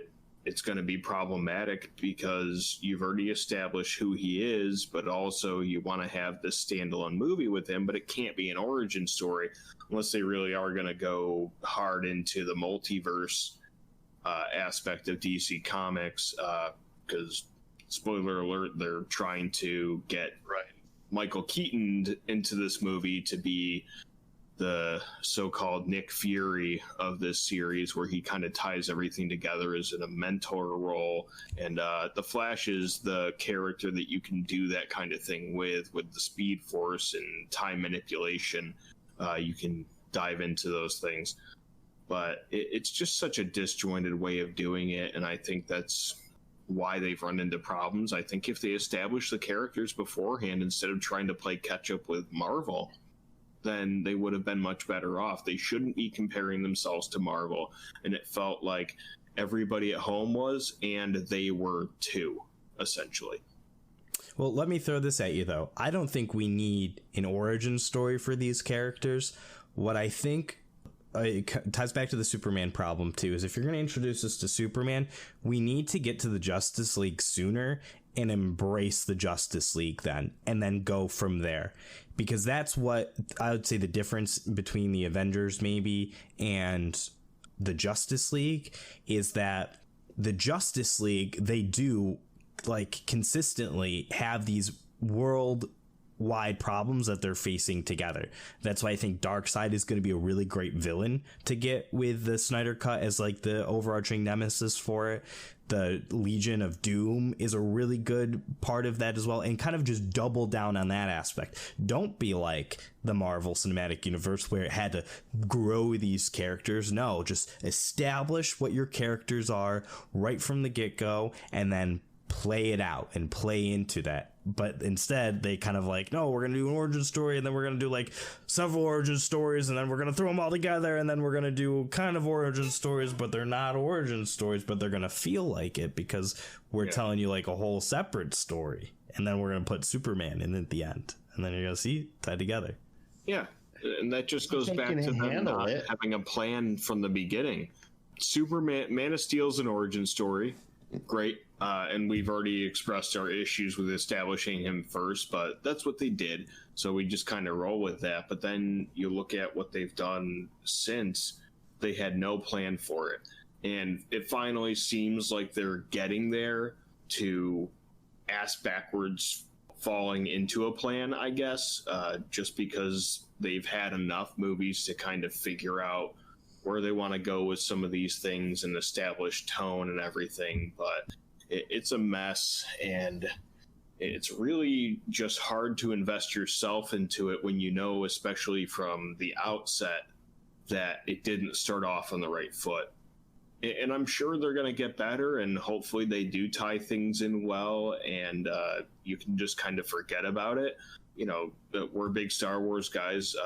it's going to be problematic because you've already established who he is, but also you want to have this standalone movie with him, but it can't be an origin story unless they really are going to go hard into the multiverse aspect of DC Comics, because spoiler alert, they're trying to get Michael Keaton into this movie to be the so-called Nick Fury of this series, where he kind of ties everything together as in a mentor role, and the Flash is the character that you can do that kind of thing with the Speed Force and time manipulation. You can dive into those things. But it's just such a disjointed way of doing it, and I think that's why they've run into problems. I think if they establish the characters beforehand instead of trying to play catch up with Marvel, then they would have been much better off. They shouldn't be comparing themselves to Marvel, and it felt like everybody at home was, and they were too, essentially. Well, let me throw this at you, though. I don't think we need an origin story for these characters. What I think it ties back to the Superman problem too, is if you're going to introduce us to Superman, we need to get to the Justice League sooner and embrace the Justice League then, and then go from there, because that's what I would say the difference between the Avengers maybe and the Justice League is that the Justice League, they do like consistently have these world wide problems that they're facing together. That's why I think Darkseid is going to be a really great villain to get with the Snyder Cut as like the overarching nemesis for it. The Legion of Doom is a really good part of that as well, and kind of just double down on that aspect. Don't be like the Marvel Cinematic Universe where it had to grow these characters. No, just establish what your characters are right from the get-go and then play it out and play into that. But instead they kind of like, no, we're gonna do an origin story, and then we're gonna do like several origin stories, and then we're gonna throw them all together, and then we're gonna do kind of origin stories, but they're not origin stories, but they're gonna feel like it because we're telling you like a whole separate story, and then we're gonna put Superman in at the end, and then you're gonna see tied together. Yeah, and that just goes back to them not having a plan from the beginning. Superman, Man of Steel's an origin story. Great. And we've already expressed our issues with establishing him first, but that's what they did. So we just kind of roll with that. But then you look at what they've done since, they had no plan for it. And it finally seems like they're getting there to ass backwards falling into a plan, I guess, just because they've had enough movies to kind of figure out where they want to go with some of these things and establish tone and everything. But it's a mess, and it's really just hard to invest yourself into it when you know, especially from the outset, that it didn't start off on the right foot. And I'm sure they're going to get better, and hopefully they do tie things in well, and you can just kind of forget about it. You know, we're big Star Wars guys.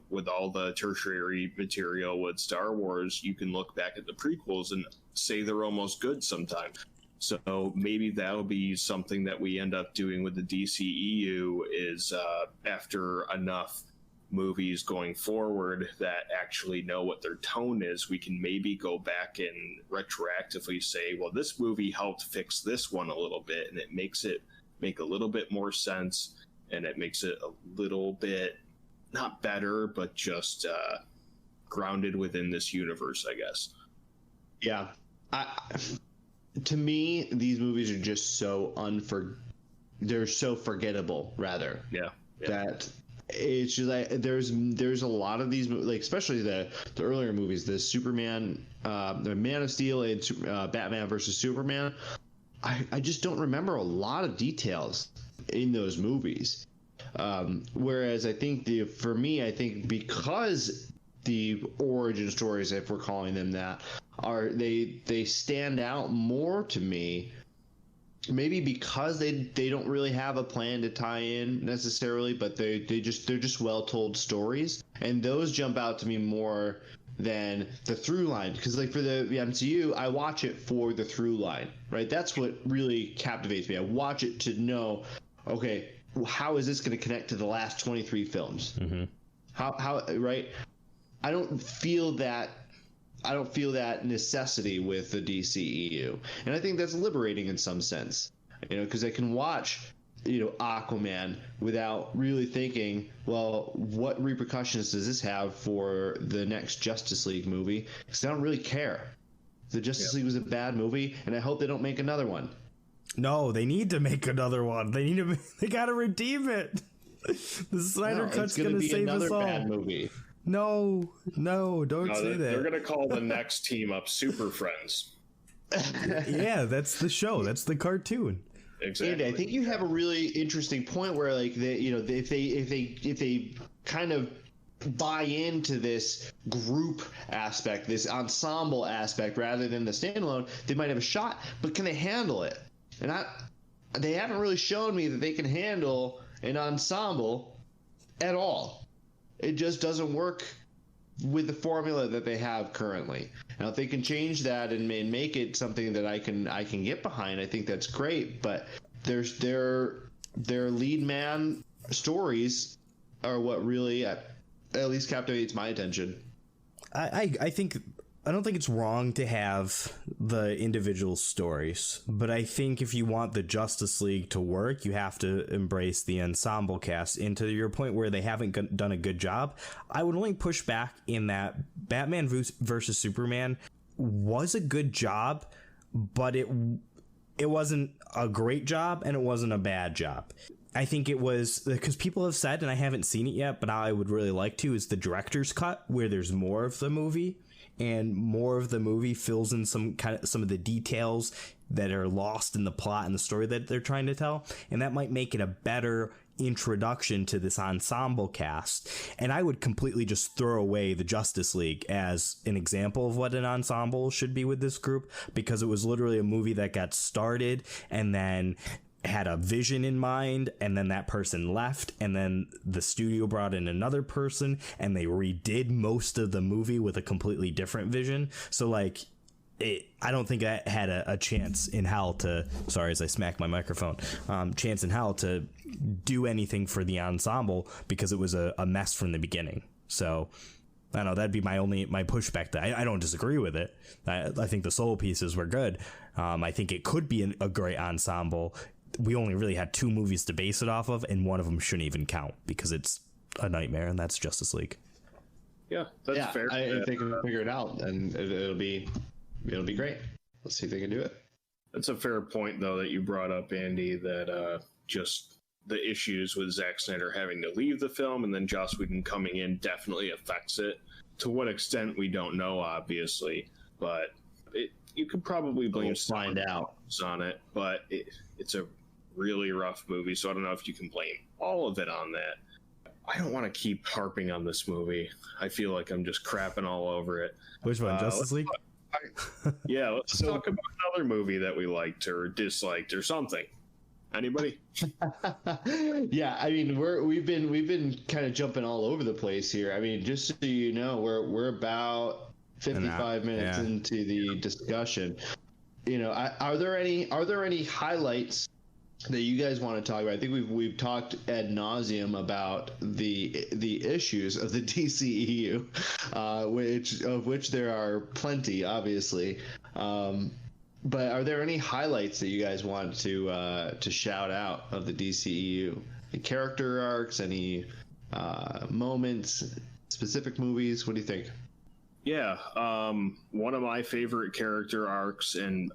With all the tertiary material with Star Wars, you can look back at the prequels and say they're almost good sometimes. So maybe that'll be something that we end up doing with the DCEU is after enough movies going forward that actually know what their tone is, we can maybe go back and retroactively say, well, this movie helped fix this one a little bit, and it makes it make a little bit more sense, and it makes it a little bit not better, but just grounded within this universe, I guess. Yeah. To me, these movies are just so they're so forgettable, rather. Yeah. That it's just like there's a lot of these, like especially the earlier movies, the Superman, the Man of Steel, and Batman versus Superman. I just don't remember a lot of details in those movies. Whereas I think for me, I think because the origin stories, if we're calling them that, they stand out more to me. Maybe because they don't really have a plan to tie in necessarily, but they're just well told stories, and those jump out to me more than the through line. Because like for the MCU, I watch it for the through line, right? That's what really captivates me. I watch it to know, okay, how is this going to connect to the last 23 films? Mm-hmm. How right? I don't feel that necessity with the DCEU, and I think that's liberating in some sense, because I can watch, Aquaman without really thinking, well, what repercussions does this have for the next Justice League movie? Because I don't really care. The Justice League was a bad movie, and I hope they don't make another one. No, they need to make another one. They gotta redeem it. The Snyder Cut's gonna save us all. Bad movie. No, don't say that. They're gonna call the next team up Super Friends. Yeah, that's the show. That's the cartoon. Exactly. And I think you have a really interesting point where, like, if they kind of buy into this group aspect, this ensemble aspect, rather than the standalone, they might have a shot. But can they handle it? And they haven't really shown me that they can handle an ensemble at all. It just doesn't work with the formula that they have currently. Now, if they can change that and make it something that I can get behind, I think that's great. But their lead man stories are what really at least captivates my attention. I don't think it's wrong to have the individual stories, but I think if you want the Justice League to work, you have to embrace the ensemble cast. And to your point where they haven't done a good job, I would only push back in that Batman versus Superman was a good job, but it wasn't a great job and it wasn't a bad job. I think it was because people have said, and I haven't seen it yet, but I would really like to, is the director's cut, where there's more of the movie and more of the movie fills in some of the details that are lost in the plot and the story that they're trying to tell. And that might make it a better introduction to this ensemble cast. And I would completely just throw away the Justice League as an example of what an ensemble should be with this group, because it was literally a movie that got started and then had a vision in mind, and then that person left, and then the studio brought in another person and they redid most of the movie with a completely different vision. So like I don't think I had a chance in hell to, sorry as I smack my microphone, chance in hell to do anything for the ensemble, because it was a mess from the beginning. So I don't know, that'd be my pushback. That I don't disagree with it. I think the solo pieces were good. I think it could be a great ensemble. We only really had 2 movies to base it off of, and one of them shouldn't even count because it's a nightmare, and that's Justice League. Yeah, that's fair. If they can figure it out, and it'll be great. Let's see if they can do it. That's a fair point, though, that you brought up, Andy, that just the issues with Zack Snyder having to leave the film and then Joss Whedon coming in definitely affects it. To what extent, we don't know, obviously, but you could probably blame find out on it, but it's a really rough movie, so I don't know if you can blame all of it on that. I don't want to keep harping on this movie. I feel like I'm just crapping all over it. Which one, Justice League? Yeah, let's talk about another movie that we liked or disliked or something. Anybody? Yeah, I mean we've been kind of jumping all over the place here. I mean, just so you know, we're about 55 minutes into the discussion. You know, are there any highlights that you guys want to talk about? I think we've talked ad nauseum about the issues of the DCEU, which there are plenty, obviously. But are there any highlights that you guys want to shout out of the DCEU? Any character arcs, any moments, specific movies? What do you think? Yeah, one of my favorite character arcs, and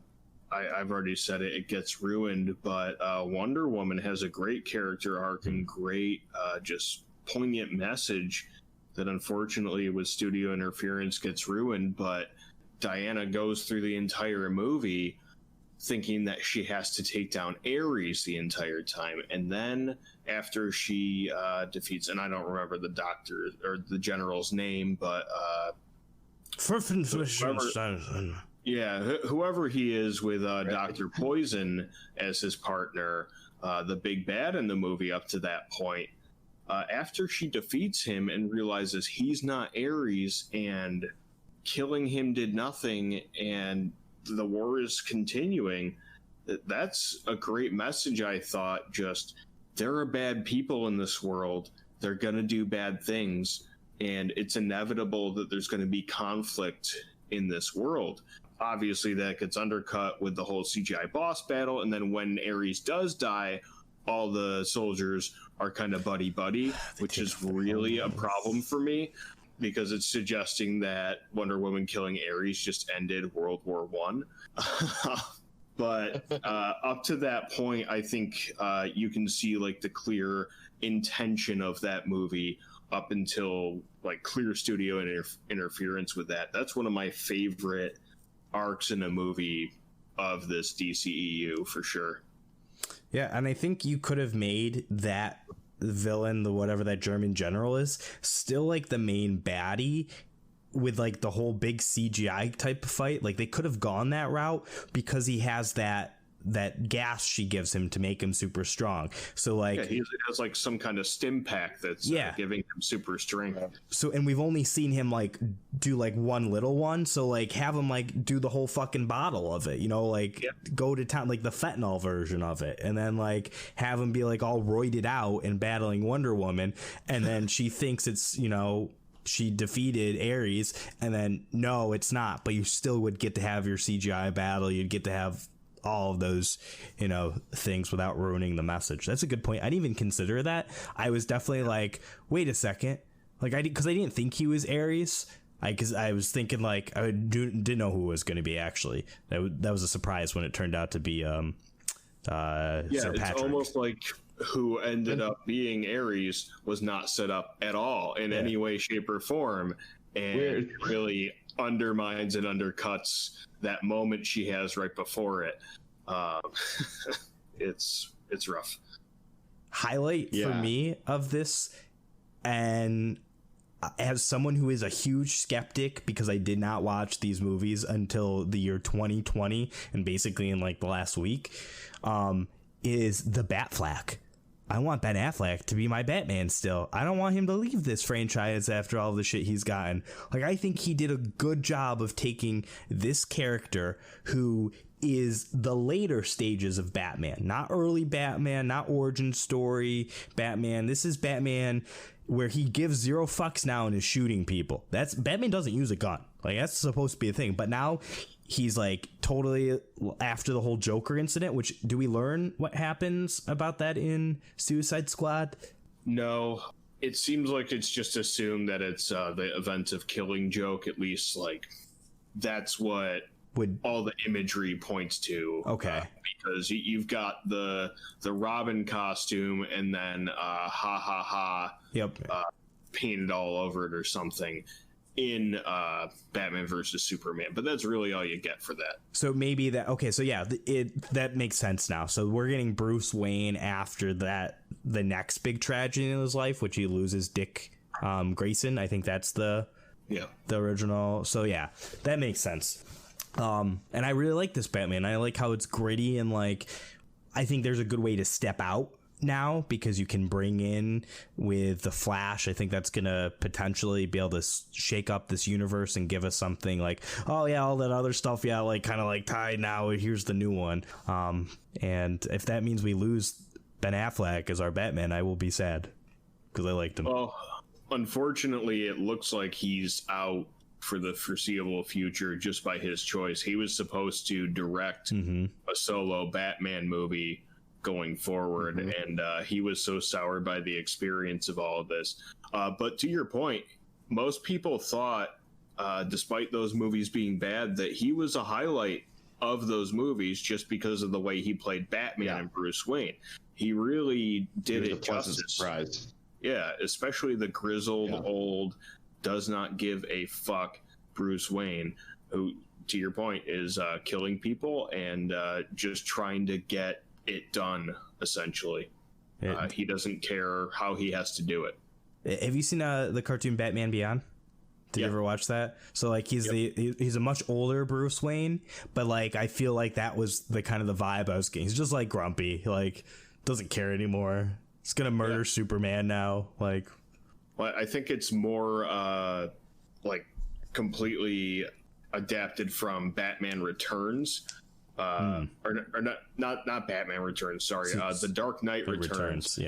I've already said it, it gets ruined, but Wonder Woman has a great character arc and great just poignant message that unfortunately with studio interference gets ruined. But Diana goes through the entire movie thinking that she has to take down Ares the entire time, and then after she defeats, and I don't remember the doctor or the general's name, but whoever he is, with Dr. Poison as his partner, the big bad in the movie up to that point, after she defeats him and realizes he's not Ares and killing him did nothing and the war is continuing, that's a great message. I thought, just, there are bad people in this world, they're gonna do bad things, and it's inevitable that there's going to be conflict in this world. Obviously, that gets undercut with the whole CGI boss battle, and then when Ares does die, all the soldiers are kind of buddy-buddy, which is really a problem for me, because it's suggesting that Wonder Woman killing Ares just ended World War One. But up to that point, I think you can see like the clear intention of that movie up until like clear studio interference with that. That's one of my favorite arcs in a movie of this DCEU for sure. Yeah, and I think you could have made that villain, the whatever that German general is, still like the main baddie with like the whole big CGI type of fight. Like they could have gone that route because he has that gas she gives him to make him super strong. So like, yeah, he has like some kind of stim pack that's giving him super strength. So, and we've only seen him like do like one little one. So like have him like do the whole fucking bottle of it, you know, like go to town, like the fentanyl version of it. And then like have him be like all roided out and battling Wonder Woman. And then she thinks it's, you know, she defeated Ares, and then no, it's not, but you still would get to have your CGI battle. You'd get to have all of those, you know, things without ruining the message. That's a good point. I didn't even consider that. I was definitely like, wait a second, like because I didn't think he was Ares. Because I was thinking like I didn't know who it was going to be. Actually, that was a surprise when it turned out to be Sir Patrick. It's almost like who ended up being Ares, was not set up at all in any way, shape, or form, and Weird. really undermines and undercuts that moment she has right before it. It's rough. Highlight for me of this, and as someone who is a huge skeptic because I did not watch these movies until the year 2020 and basically in like the last week, is the Batfleck. I want Ben Affleck to be my Batman still. I don't want him to leave this franchise after all the shit he's gotten. Like, I think he did a good job of taking this character who is the later stages of Batman, not early Batman, not origin story Batman. This is Batman where he gives zero fucks now and is shooting people. That's Batman doesn't use a gun. Like, that's supposed to be a thing. But now he's like totally after the whole Joker incident, which do we learn what happens about that in Suicide Squad? No, it seems like it's just assumed that it's the event of Killing Joke. At least, like, that's what all the imagery points to. Okay. Because you've got the Robin costume and then ha ha ha. Yep. Painted all over it or something in Batman versus Superman, but that's really all you get for that. So maybe that, okay, so yeah, that makes sense now. So we're getting Bruce Wayne after that, the next big tragedy in his life, which he loses Dick Grayson. I think that's the original. So yeah, that makes sense. And I really like this Batman. I like how it's gritty, and like, I think there's a good way to step out now because you can bring in with the Flash. I think that's gonna potentially be able to shake up this universe and give us something like, oh yeah, all that other stuff, yeah, like kind of like tied now, here's the new one. And if that means we lose Ben Affleck as our Batman, I will be sad because I liked him. Well, unfortunately, it looks like he's out for the foreseeable future just by his choice. He was supposed to direct a solo Batman movie going forward, and he was so soured by the experience of all of this. But to your point, most people thought, despite those movies being bad, that he was a highlight of those movies just because of the way he played Batman and Bruce Wayne. He really did it justice. Surprise. Yeah, especially the grizzled, old, does not give a fuck Bruce Wayne, who, to your point, is killing people and just trying to get it done, essentially. He doesn't care how he has to do it. Have you seen the cartoon Batman Beyond? Did you ever watch that? So like he's a much older Bruce Wayne, but like I feel like that was the kind of the vibe I was getting. He's just like grumpy, like doesn't care anymore. He's gonna murder Superman now. Like, well, I think it's more like completely adapted from Batman Returns. Or not Batman Returns, sorry, the Dark Knight Returns,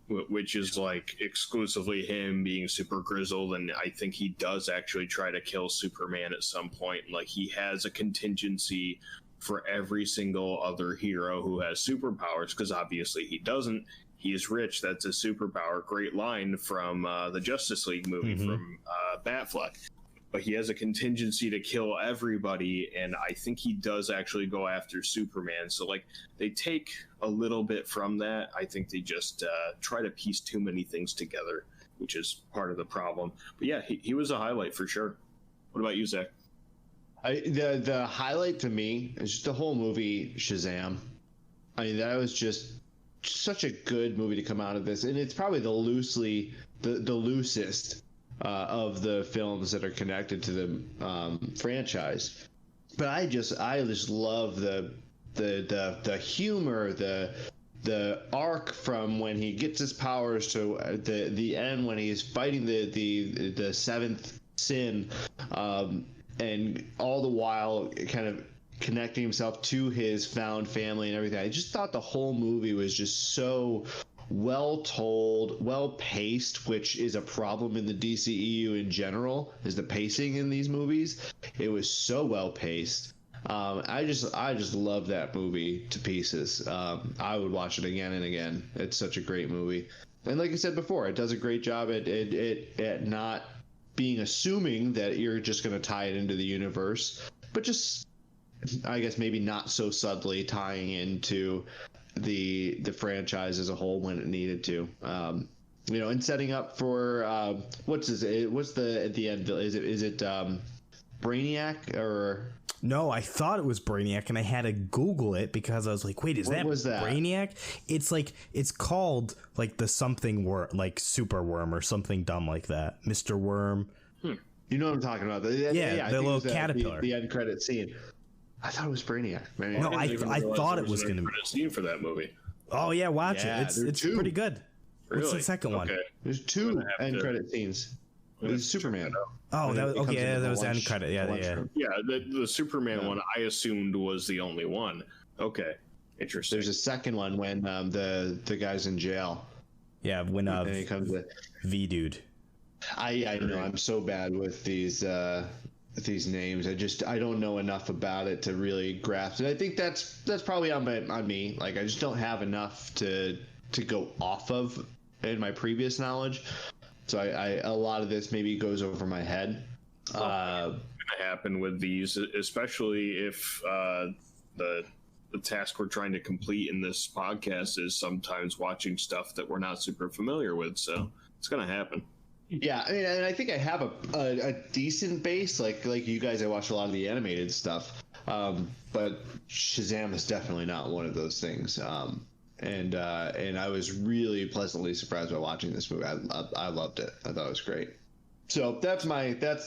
which is like exclusively him being super grizzled, and I think he does actually try to kill Superman at some point. Like, he has a contingency for every single other hero who has superpowers, because obviously he doesn't. He's rich, that's a superpower. Great line from the Justice League movie from Batfleck. But he has a contingency to kill everybody, and I think he does actually go after Superman. So, like, they take a little bit from that. I think they just try to piece too many things together, which is part of the problem. But yeah, he was a highlight for sure. What about you, Zach? The highlight to me is just the whole movie Shazam. I mean, that was just such a good movie to come out of this, and it's probably the loosest of the films that are connected to the franchise. But I just love the humor, the arc from when he gets his powers to the end when he's fighting the seventh sin, and all the while kind of connecting himself to his found family and everything. I just thought the whole movie was just so well told, well paced, which is a problem in the DCEU in general, is the pacing in these movies. It was so well paced. I just love that movie to pieces. I would watch it again and again. It's such a great movie. And like I said before, it does a great job at not being assuming that you're just going to tie it into the universe, but just, I guess, maybe not so subtly tying into the franchise as a whole when it needed to. And setting up for what's the at the end? Is it Brainiac or? No, I thought it was Brainiac, and I had to Google it because I was like, "Wait, What was that? Brainiac?" It's called like the something worm, like Super Worm or something dumb like that, Mr. Worm. You know what I'm talking about? Yeah, the little caterpillar. The end credit scene. I thought it was Brainiac. No, I thought it was going to be a scene for that movie. Oh yeah, watch Yeah, it. It's two. pretty good. Really? What's the second one? Okay. There's two end credit scenes. There's Superman. Oh, that was, It comes okay. Yeah, into that the was the end lunch- credit. Yeah, yeah. lunchroom. Yeah, the Superman one I assumed was the only one. Okay, interesting. There's a second one when the guy's in jail. Yeah, when And he comes in. V dude. I know I'm so bad with these names. I don't know enough about it to really grasp it. I think that's probably on me. Like I just don't have enough to go off of in my previous knowledge. So I a lot of this maybe goes over my head. Gonna happen with these, especially if the task we're trying to complete in this podcast is sometimes watching stuff that we're not super familiar with. So it's gonna happen. Yeah, I mean, and I think I have a decent base. Like you guys, I watch a lot of the animated stuff, but Shazam is definitely not one of those things. And I was really pleasantly surprised by watching this movie. I loved it. I thought it was great. So that's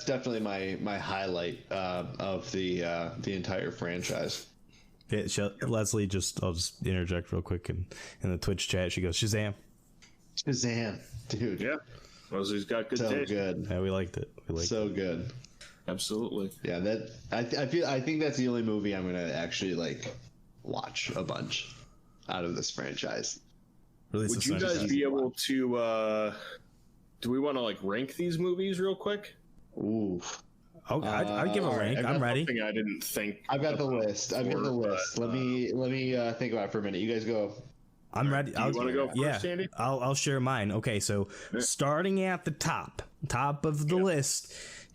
definitely my highlight of the entire franchise. Yeah, Leslie, I'll just interject real quick in the Twitch chat. She goes, Shazam. Shazam, dude. Yeah, Leslie's got good So taste. good. Yeah, we liked it. So good. Absolutely. Yeah, that I think that's the only movie I'm gonna actually like watch a bunch out of this franchise. Would you guys be able to? Do we want to like rank these movies real quick? Ooh. Oh, I'd give a rank. I've got I'm ready. Something I didn't think. I've got the about list. Let before, me think about it for a minute. You guys go. I'm ready. Do you want to go first, yeah, Andy? I'll share mine. Okay, so starting at the top of the list,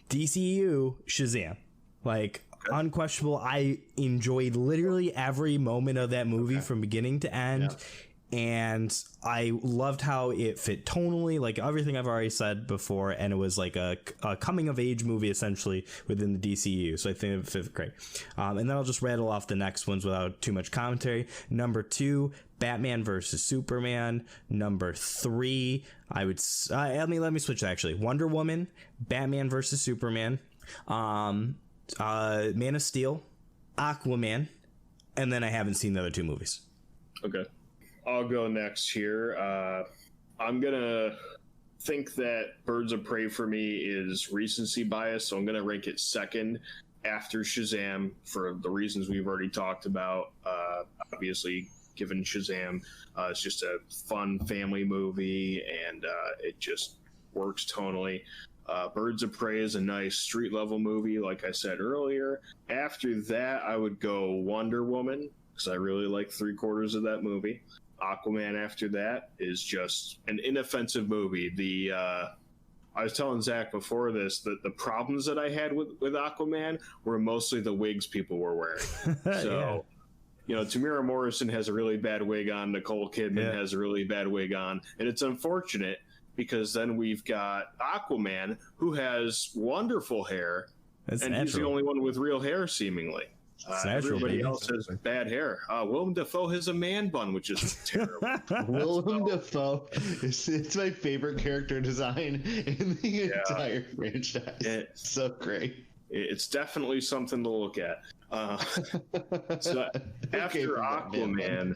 DCEU Shazam. Like unquestionable, I enjoyed literally every moment of that movie from beginning to end. And I loved how it fit tonally, like everything I've already said before, and it was like a coming of age movie essentially within the DCEU. So I think it fit great. And then I'll just rattle off the next ones without too much commentary. Number 2, Batman versus Superman. Number 3, I would let me switch actually. Wonder Woman, Batman versus Superman, Man of Steel, Aquaman, and then I haven't seen the other 2 movies. Okay. I'll go next here. I'm gonna think that Birds of Prey for me is recency bias, so I'm gonna rank it second after Shazam for the reasons we've already talked about. Obviously, given Shazam, it's just a fun family movie, and it just works tonally. Birds of Prey is a nice street level movie, like I said earlier. After that, I would go Wonder Woman, because I really like 3/4 of that movie. Aquaman after that is just an inoffensive movie. I was telling Zach before this that the problems that I had with Aquaman were mostly the wigs people were wearing. So, Tamira Morrison has a really bad wig on. Nicole Kidman has a really bad wig on. And it's unfortunate because then we've got Aquaman, who has wonderful hair. That's and natural. he's the only one with real hair, seemingly. Everybody baby. else has bad hair. Willem Dafoe has a man bun, which is terrible. Willem Dafoe it's my favorite character design in the entire franchise. So great. It's definitely something to look at. So after Aquaman,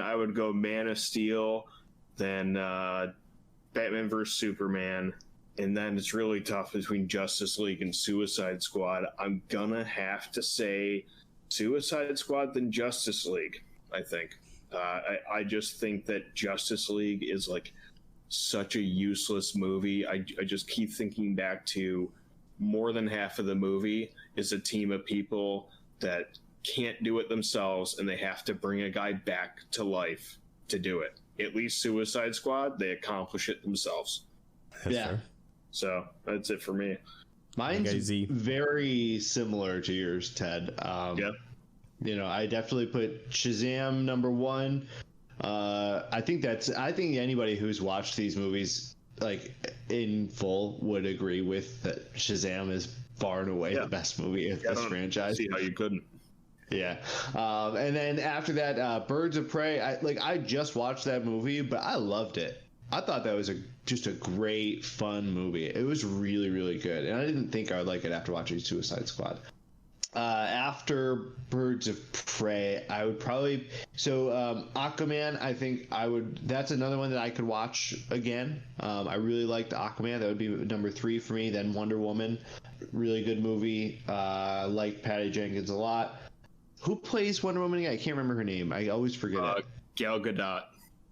I would go Man of Steel, then Batman vs Superman. And then it's really tough between Justice League and Suicide Squad. I'm gonna have to say Suicide Squad than Justice League, I think. I just think that Justice League is like such a useless movie. I just keep thinking back to more than half of the movie is a team of people that can't do it themselves, and they have to bring a guy back to life to do it. At least Suicide Squad, they accomplish it themselves. Yeah. Fair. So that's it for me. Mine's very similar to yours, Ted. I definitely put Shazam number one. I think anybody who's watched these movies like in full would agree with that Shazam is far and away the best movie in this franchise. See how you couldn't. Yeah. And then after that, Birds of Prey. I just watched that movie, but I loved it. I thought that was just a great, fun movie. It was really, really good, and I didn't think I would like it after watching Suicide Squad. After Birds of Prey, I would probably Aquaman. I think I would. That's another one that I could watch again. I really liked Aquaman. That would be number 3 for me. Then Wonder Woman, really good movie. Like Patty Jenkins a lot. Who plays Wonder Woman again? I can't remember her name. I always forget it. Gal Gadot.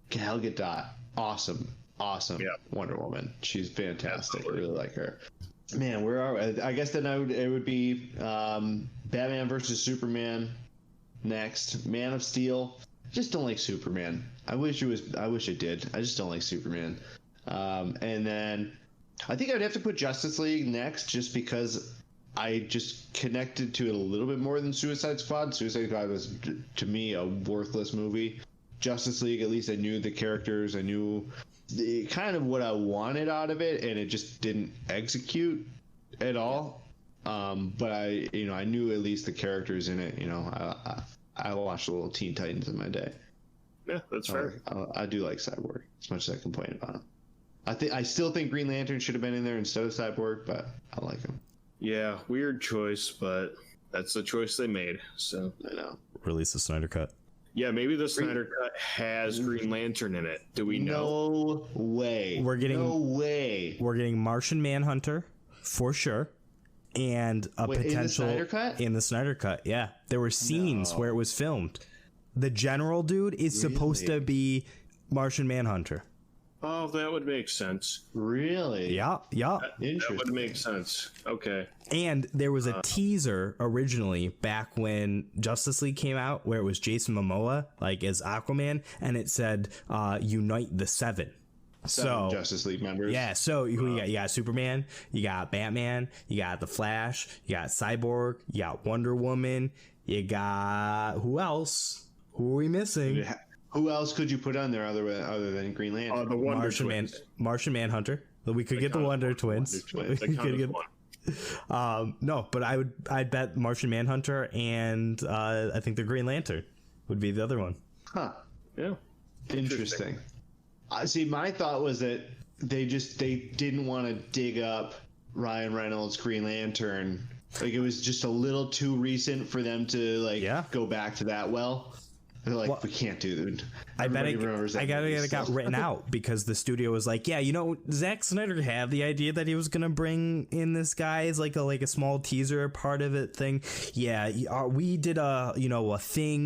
Gal Gadot. Awesome. Yeah. Wonder Woman. She's fantastic. Absolutely. I really like her. Man, where are we? I guess then it would be Batman versus Superman next. Man of Steel. I just don't like Superman. I wish it did. I just don't like Superman. And then I think I'd have to put Justice League next, just because I just connected to it a little bit more than Suicide Squad. Suicide Squad was, to me, a worthless movie. Justice League, at least I knew the characters. I knew kind of what I wanted out of it, and it just didn't execute at all. But I knew at least the characters in it. I watched a little Teen Titans in my day. Yeah, that's fair. I do like Cyborg, as much as I complain about him. I still think Green Lantern should have been in there instead of Cyborg, but I like him. Yeah, weird choice, but that's the choice they made. So I know. Release the Snyder Cut. Yeah, maybe the Snyder Cut has Green Lantern in it. Do we know? No way. We're getting Martian Manhunter for sure, and a potential in the Snyder Cut. In the Snyder Cut, yeah, there were scenes where it was filmed. The general dude is supposed to be Martian Manhunter. Oh, that would make sense. Really? Yeah. Interesting. That would make sense. Okay. And there was a teaser originally back when Justice League came out where it was Jason Momoa like as Aquaman, and it said unite the seven. So Justice League members. Yeah, so who you got? You got Superman, you got Batman, you got the Flash, you got Cyborg, you got Wonder Woman, you got who else? Who are we missing? Who else could you put on there other than Green Lantern? The Wonder Twins. Martian Manhunter. We could get the Wonder Twins. No, but I'd bet Martian Manhunter and I think the Green Lantern would be the other one. Huh. Yeah. Interesting. See, my thought was that they didn't want to dig up Ryan Reynolds' Green Lantern. Like, it was just a little too recent for them to go back to that well. They're like, we can't do it. I bet it got written out because the studio was like, Zack Snyder had the idea that he was gonna bring in this guy as like a small teaser part of it thing. Yeah, we did a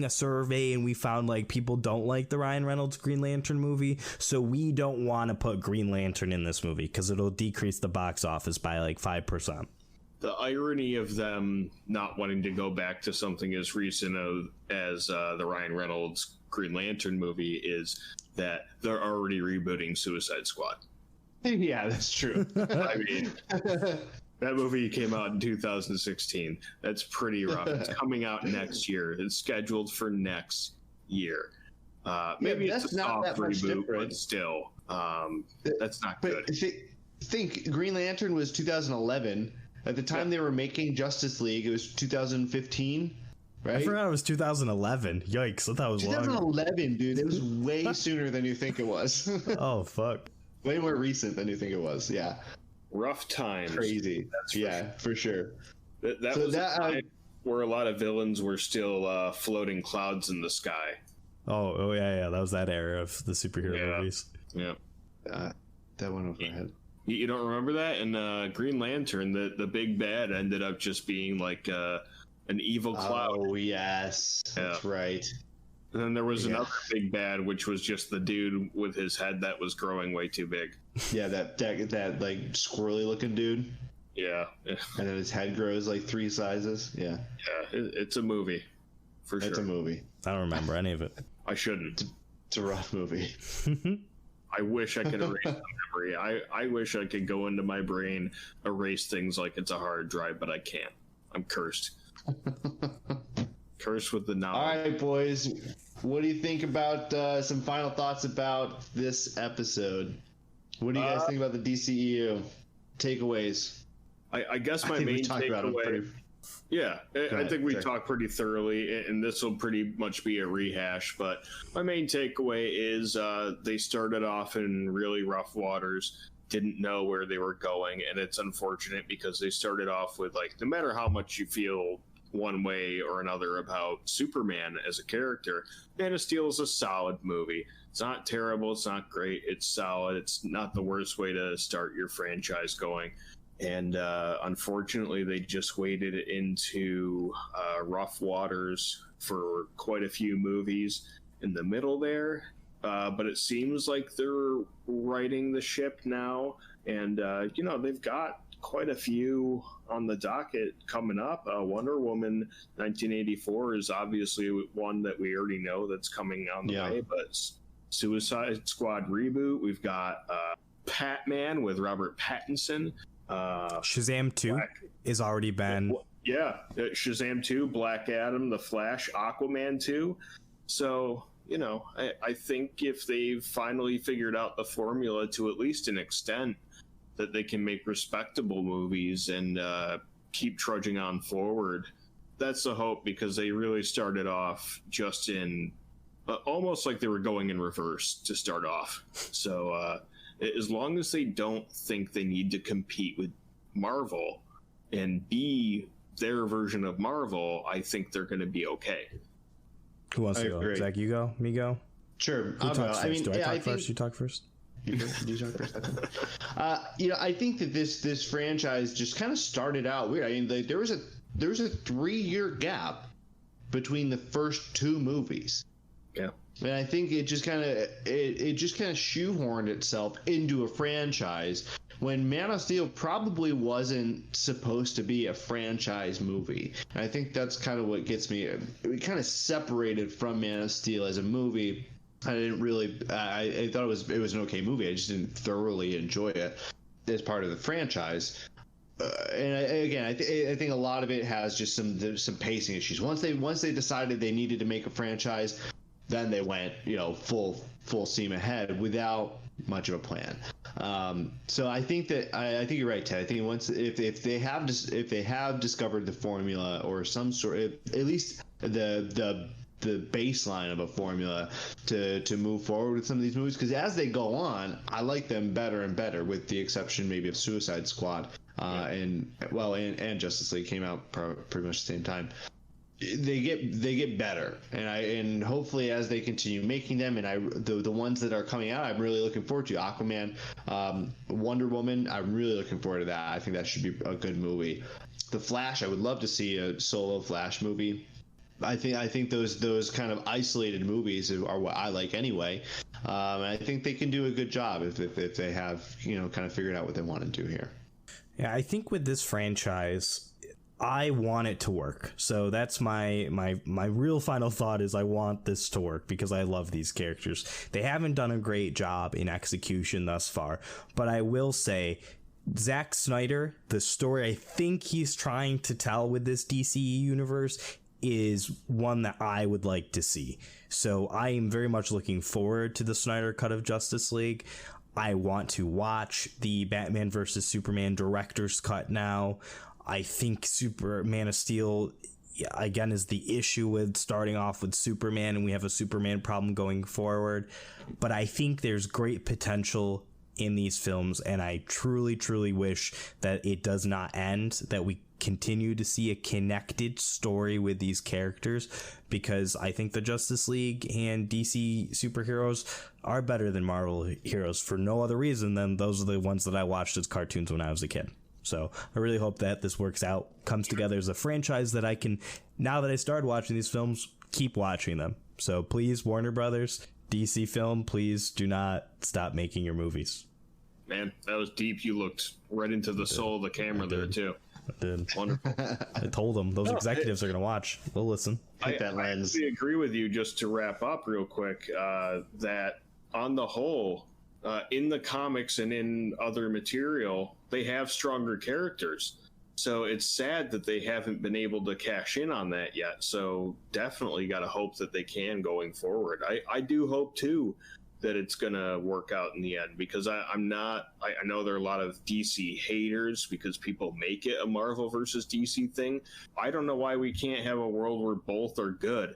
survey, and we found like people don't like the Ryan Reynolds Green Lantern movie, so we don't want to put Green Lantern in this movie because it'll decrease the box office by like 5%. The irony of them not wanting to go back to something as recent as the Ryan Reynolds Green Lantern movie is that they're already rebooting Suicide Squad. Yeah, that's true. I mean, that movie came out in 2016. That's pretty rough. It's coming out next year. It's scheduled for next year. Maybe it's a soft reboot, but still, that's not good. Think Green Lantern was 2011. At the time they were making Justice League, it was 2015, right? I forgot it was 2011. Yikes, I thought it was 2011, dude. It was way sooner than you think it was. Oh, fuck. Way more recent than you think it was, yeah. Rough times. Crazy. For sure. That was a time where a lot of villains were still floating clouds in the sky. Oh, yeah. That was that era of the superhero movies. Yeah. That went over my head. You don't remember that? In Green Lantern, the big bad ended up just being like an evil cloud. Oh, yes. That's right. And then there was another big bad, which was just the dude with his head that was growing way too big. Yeah, that like squirrely looking dude. Yeah. And then his head grows like 3 sizes. Yeah. Yeah, it's a movie. For sure. It's a movie. I don't remember any of it. I shouldn't. It's a rough movie. I wish I could erase the memory. I wish I could go into my brain, erase things like it's a hard drive, but I can't. I'm cursed. Curse with the novel. All right, boys. What do you think about some final thoughts about this episode? What do you guys think about the DCEU? Takeaways. I guess my main takeaway. Yeah, I think we talked pretty thoroughly, and this will pretty much be a rehash. But my main takeaway is they started off in really rough waters, didn't know where they were going, and it's unfortunate because they started off with, like, no matter how much you feel one way or another about Superman as a character, Man of Steel is a solid movie. It's not terrible, it's not great, it's solid. It's not the worst way to start your franchise going. And unfortunately, they just waded into rough waters for quite a few movies in the middle there. But it seems like they're righting the ship now. And, they've got quite a few on the docket coming up. Wonder Woman 1984 is obviously one that we already know that's coming on the way. But Suicide Squad reboot, we've got Batman with Robert Pattinson. Shazam 2 is already been. Yeah, Shazam 2, Black Adam, The Flash, Aquaman 2. So, I think if they've finally figured out the formula to at least an extent that they can make respectable movies and keep trudging on forward, that's the hope, because they really started off just in almost like they were going in reverse to start off. So, as long as they don't think they need to compete with Marvel and be their version of Marvel, I think they're going to be okay. Who wants to go? Zach, you go? Me go? Sure. Who talks first? Do I talk first? You talk first? You talk first. I think that this franchise just kind of started out weird. I mean, there was a 3-year gap between the first 2 movies. Yeah. And I think it just kind of shoehorned itself into a franchise when Man of Steel probably wasn't supposed to be a franchise movie. And I think that's kind of what gets me. We kind of separated from Man of Steel as a movie. I didn't really. I thought it was an okay movie. I just didn't thoroughly enjoy it as part of the franchise. I think a lot of it has just some pacing issues. Once they decided they needed to make a franchise, then they went, full steam ahead without much of a plan. So I think you're right, Ted. I think if they have discovered the formula or some sort, at least the baseline of a formula to move forward with some of these movies, because as they go on, I like them better and better, with the exception maybe of Suicide Squad and Justice League came out pretty much the same time. They get better, and hopefully as they continue making them, and the ones that are coming out, I'm really looking forward to. Aquaman, Wonder Woman, I'm really looking forward to that. I think that should be a good movie. The Flash, I would love to see a solo Flash movie. I think those kind of isolated movies are what I like anyway. And I think they can do a good job if they have kind of figured out what they want to do here. Yeah, I think with this franchise, I want it to work. So that's my real final thought is I want this to work because I love these characters. They haven't done a great job in execution thus far, but I will say Zack Snyder, the story I think he's trying to tell with this DC universe is one that I would like to see. So I am very much looking forward to the Snyder cut of Justice League. I want to watch the Batman vs. Superman director's cut now. I think Man of Steel, again, is the issue with starting off with Superman, and we have a Superman problem going forward. But I think there's great potential in these films, and I truly, truly wish that it does not end, that we continue to see a connected story with these characters, because I think the Justice League and DC superheroes are better than Marvel heroes for no other reason than those are the ones that I watched as cartoons when I was a kid. So I really hope that this works out, comes together as a franchise that I can, now that I started watching these films, keep watching them. So please, Warner Brothers, DC Film, please do not stop making your movies. Man, that was deep. You looked right into the soul of the camera there, too. I did. Wonderful. I told them those executives are going to watch. They'll listen. I actually agree with you, just to wrap up real quick, that on the whole, in the comics and in other material, they have stronger characters. So it's sad that they haven't been able to cash in on that yet. So definitely got to hope that they can going forward. I do hope too that it's going to work out in the end, because I know there are a lot of DC haters because people make it a Marvel versus DC thing. I don't know why we can't have a world where both are good.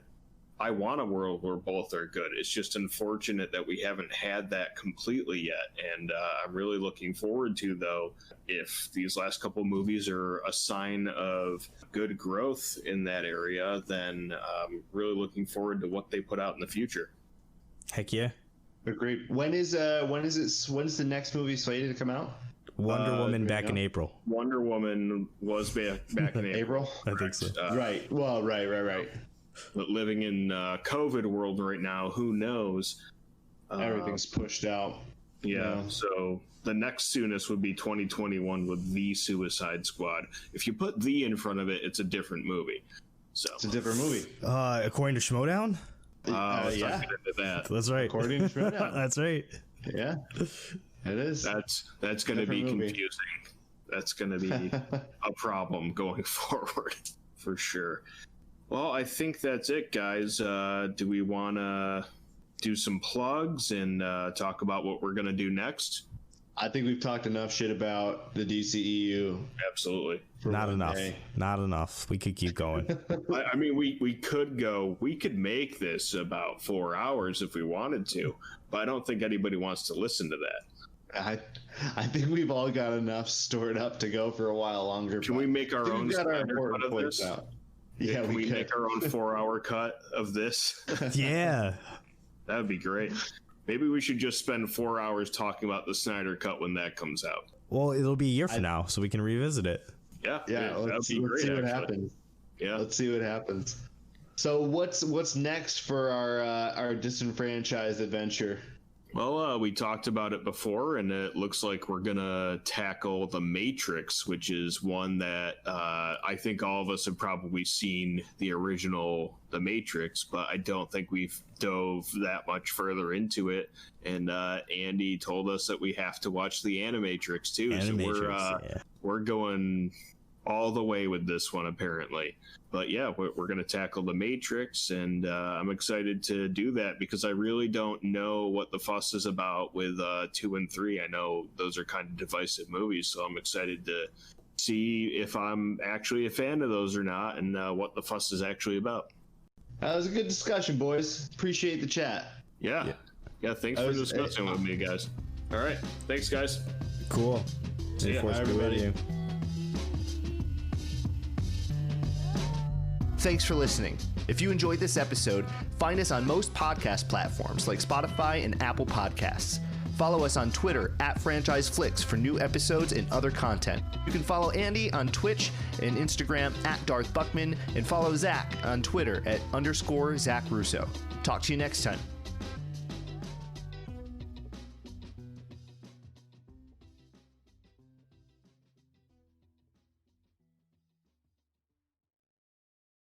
I want a world where both are good. It's just unfortunate that we haven't had that completely yet. And I'm really looking forward to, though, if these last couple movies are a sign of good growth in that area, then really looking forward to what they put out in the future. Heck yeah. Agreed. When's the next movie slated to come out? Wonder Woman back in April. Wonder Woman was back in April. I think so. Right. Well, right. But living in COVID world right now, who knows? Everything's pushed out. Yeah. So the next soonest would be 2021 with The Suicide Squad. If you put "the" in front of it, it's a different movie. So it's a different movie. According to Schmodown? Let's yeah. not get into that. That's right. According to Schmodown. That's right. Yeah. It is. That's going to be confusing. That's going to be a problem going forward for sure. Well, I think that's it, guys. Do we want to do some plugs and talk about what we're going to do next? I think we've talked enough shit about the DCEU. Absolutely. Not enough. Not enough. We could keep going. I mean, we could make this about 4 hours if we wanted to, but I don't think anybody wants to listen to that. I think we've all got enough stored up to go for a while longer. Can we make our own standard cut of this? Yeah, Can we could. make our own 4-hour cut of this? Yeah. That would be great. Maybe we should just spend 4 hours talking about the Snyder Cut when that comes out. Well, it'll be a year from now, so we can revisit it. Yeah, let's see what happens. Yeah, let's see what happens. So what's next for our disenfranchised adventure? Well, we talked about it before, and it looks like we're gonna tackle The Matrix, which is one that I think all of us have probably seen the original The Matrix, but I don't think we've dove that much further into it. And Andy told us that we have to watch the Animatrix too. So we're going all the way with this one apparently. But yeah, we're going to tackle The Matrix, and I'm excited to do that because I really don't know what the fuss is about with 2 and 3. I know those are kind of divisive movies, so I'm excited to see if I'm actually a fan of those or not, and what the fuss is actually about. That was a good discussion, boys. Appreciate the chat. Yeah. Thanks for discussing with me, guys. All right. Thanks, guys. Cool. See ya. Bye, everybody. Thanks for listening. If you enjoyed this episode, find us on most podcast platforms like Spotify and Apple Podcasts. Follow us on Twitter @FranchiseFlix for new episodes and other content. You can follow Andy on Twitch and Instagram @Darth Buckman, and follow Zach on Twitter @_Zach Russo. Talk to you next time.